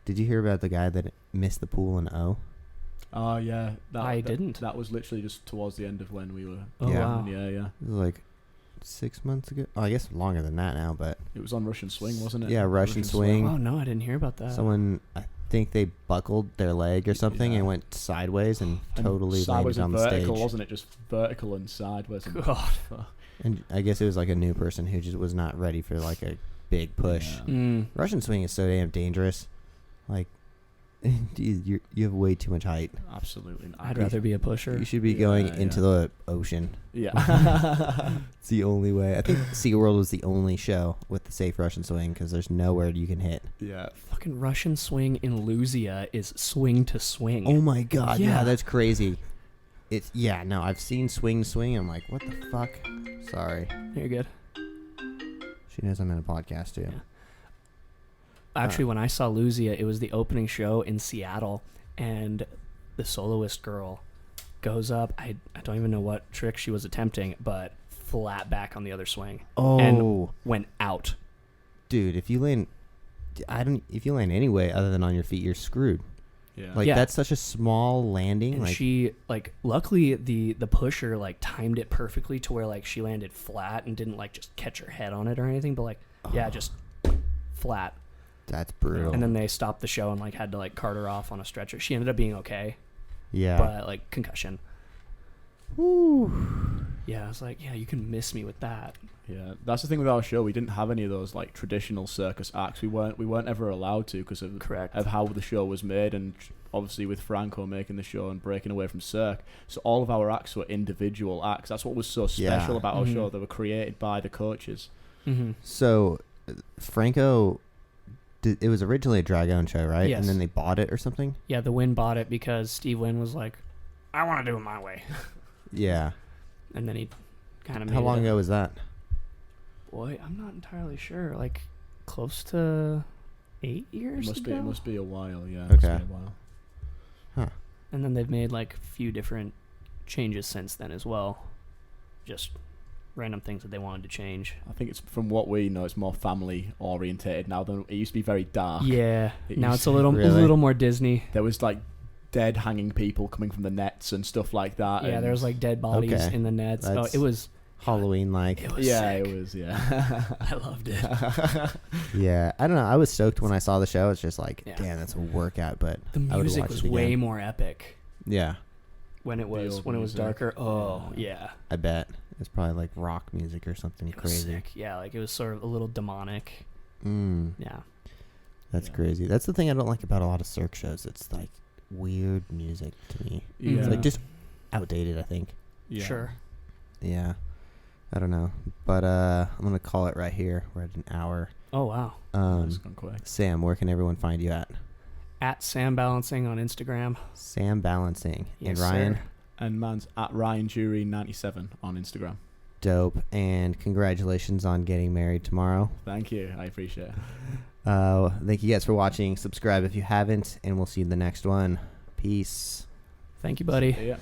Speaker 1: Did you hear about the guy that missed the pool in O?
Speaker 2: Oh yeah.
Speaker 3: I didn't.
Speaker 2: That was literally just towards the end of when we were.
Speaker 3: Oh
Speaker 1: Yeah.
Speaker 3: wow.
Speaker 2: Yeah, yeah.
Speaker 1: It was like 6 months ago. Oh, I guess longer than that now, but
Speaker 2: It was on Russian Swing, wasn't it?
Speaker 1: yeah, Russian swing.
Speaker 3: Oh no, I didn't hear about that.
Speaker 1: Someone, I think they buckled their leg or something
Speaker 2: Yeah.
Speaker 1: and went sideways and
Speaker 2: And
Speaker 1: totally
Speaker 2: sideways
Speaker 1: landed on
Speaker 2: and
Speaker 1: the
Speaker 2: vertical,
Speaker 1: stage.
Speaker 2: wasn't it? Just vertical and sideways. And
Speaker 3: God.
Speaker 1: And I guess it was like a new person who just was not ready for like a big push.
Speaker 2: Yeah.
Speaker 3: Mm.
Speaker 1: Russian swing is so damn dangerous. Like, dude, you have way too much height.
Speaker 2: Absolutely not.
Speaker 3: I'd rather be a pusher.
Speaker 1: You should be
Speaker 2: Yeah,
Speaker 1: going
Speaker 2: yeah.
Speaker 1: into the ocean.
Speaker 2: Yeah.
Speaker 1: It's the only way. I think SeaWorld was the only show with the safe Russian swing because there's nowhere you can hit.
Speaker 2: yeah.
Speaker 3: Fucking Russian swing in Lucia is swing to swing.
Speaker 1: Oh my god, yeah,
Speaker 3: Yeah.
Speaker 1: that's crazy. It's no, I've seen swing. I'm like, what the fuck? Sorry.
Speaker 3: You're good.
Speaker 1: She knows I'm in a podcast too.
Speaker 3: Yeah. Actually, when I saw Lucia, it was the opening show in Seattle, and the soloist girl goes up. I don't even know what trick she was attempting, but flat back on the other swing.
Speaker 1: Oh,
Speaker 3: And went out.
Speaker 1: dude, if you land anyway other than on your feet, you're screwed.
Speaker 2: Yeah.
Speaker 1: Like
Speaker 3: Yeah.
Speaker 1: that's such a small landing.
Speaker 3: And
Speaker 1: Like
Speaker 3: she like luckily the pusher like timed it perfectly to where like she landed flat and didn't like just catch her head on it or anything, but like just flat.
Speaker 1: that's brutal.
Speaker 3: And then they stopped the show and like had to like cart her off on a stretcher. She ended up being okay,
Speaker 1: yeah.
Speaker 3: but like concussion.
Speaker 1: Woo.
Speaker 3: Yeah, I was like, yeah, you can miss me with that.
Speaker 2: Yeah, that's the thing with our show. We didn't have any of those like traditional circus acts. We weren't ever allowed to because of
Speaker 3: Correct.
Speaker 2: how the show was made, and obviously with Franco making the show and breaking away from Cirque. So all of our acts were individual acts. That's what was so special
Speaker 1: Yeah.
Speaker 2: about our
Speaker 3: Mhm.
Speaker 2: show. They were created by the coaches.
Speaker 3: Mm-hmm.
Speaker 1: So Franco, it was originally a drag-own show, right?
Speaker 3: Yes.
Speaker 1: And then they bought it or something.
Speaker 3: Yeah, the Wynn bought it because Steve Wynn was like, I want to do it my way.
Speaker 1: Yeah.
Speaker 3: And then he kind of
Speaker 1: How long ago was that?
Speaker 3: Boy, I'm not entirely sure. Like, close to 8 years ago?
Speaker 2: It must be a while, yeah.
Speaker 1: Okay.
Speaker 2: Must be a while.
Speaker 3: And then they've made, like, a few different changes since then as well. Just random things that they wanted to change.
Speaker 2: I think it's from what we know, it's more family orientated now than it used to be. Very dark.
Speaker 3: Yeah.
Speaker 2: It
Speaker 3: Now
Speaker 2: used
Speaker 3: it's a little
Speaker 1: Really?
Speaker 3: little more Disney.
Speaker 2: There was like dead hanging people coming from the nets and stuff like that.
Speaker 3: Yeah,
Speaker 2: and
Speaker 3: there was, like, dead bodies
Speaker 1: Okay.
Speaker 3: in the nets.
Speaker 1: That's-
Speaker 3: It was
Speaker 1: Halloween-like.
Speaker 3: It was
Speaker 2: yeah,
Speaker 3: sick.
Speaker 2: it was. Yeah.
Speaker 3: I loved it.
Speaker 1: Yeah. I don't know. I was stoked when I saw the show. It's just like,
Speaker 3: Yeah.
Speaker 1: damn, that's a workout. But
Speaker 3: The
Speaker 1: I would
Speaker 3: music
Speaker 1: watch
Speaker 3: was
Speaker 1: it
Speaker 3: way
Speaker 1: again.
Speaker 3: more epic
Speaker 1: Yeah.
Speaker 3: when it was
Speaker 2: old
Speaker 3: when it was
Speaker 2: music.
Speaker 3: darker. Oh, yeah.
Speaker 1: I bet it's probably like rock music or something
Speaker 3: It was
Speaker 1: crazy.
Speaker 3: sick. Yeah, like it was sort of a little demonic.
Speaker 1: Mm,
Speaker 3: Yeah.
Speaker 1: that's
Speaker 2: Yeah.
Speaker 1: crazy. That's the thing I don't like about a lot of Cirque shows. It's like weird music to me.
Speaker 3: Yeah.
Speaker 1: It's like just outdated, I think.
Speaker 2: Yeah.
Speaker 3: Sure.
Speaker 1: Yeah. I don't know. But I'm going to call it right here. We're at an hour.
Speaker 3: Oh, wow.
Speaker 2: It's gone quick.
Speaker 1: Sam, where can everyone find you at?
Speaker 3: At Sam Balancing on Instagram.
Speaker 1: Sam Balancing.
Speaker 3: Yes,
Speaker 1: and Ryan?
Speaker 3: sir.
Speaker 2: And man's at Ryan Dury 97 on Instagram.
Speaker 1: Dope. And congratulations on getting married tomorrow.
Speaker 2: Thank you. I appreciate it.
Speaker 1: Thank you guys for watching. Subscribe if you haven't, and we'll see you in the next one. Peace.
Speaker 3: Thank you, buddy.
Speaker 2: Yeah.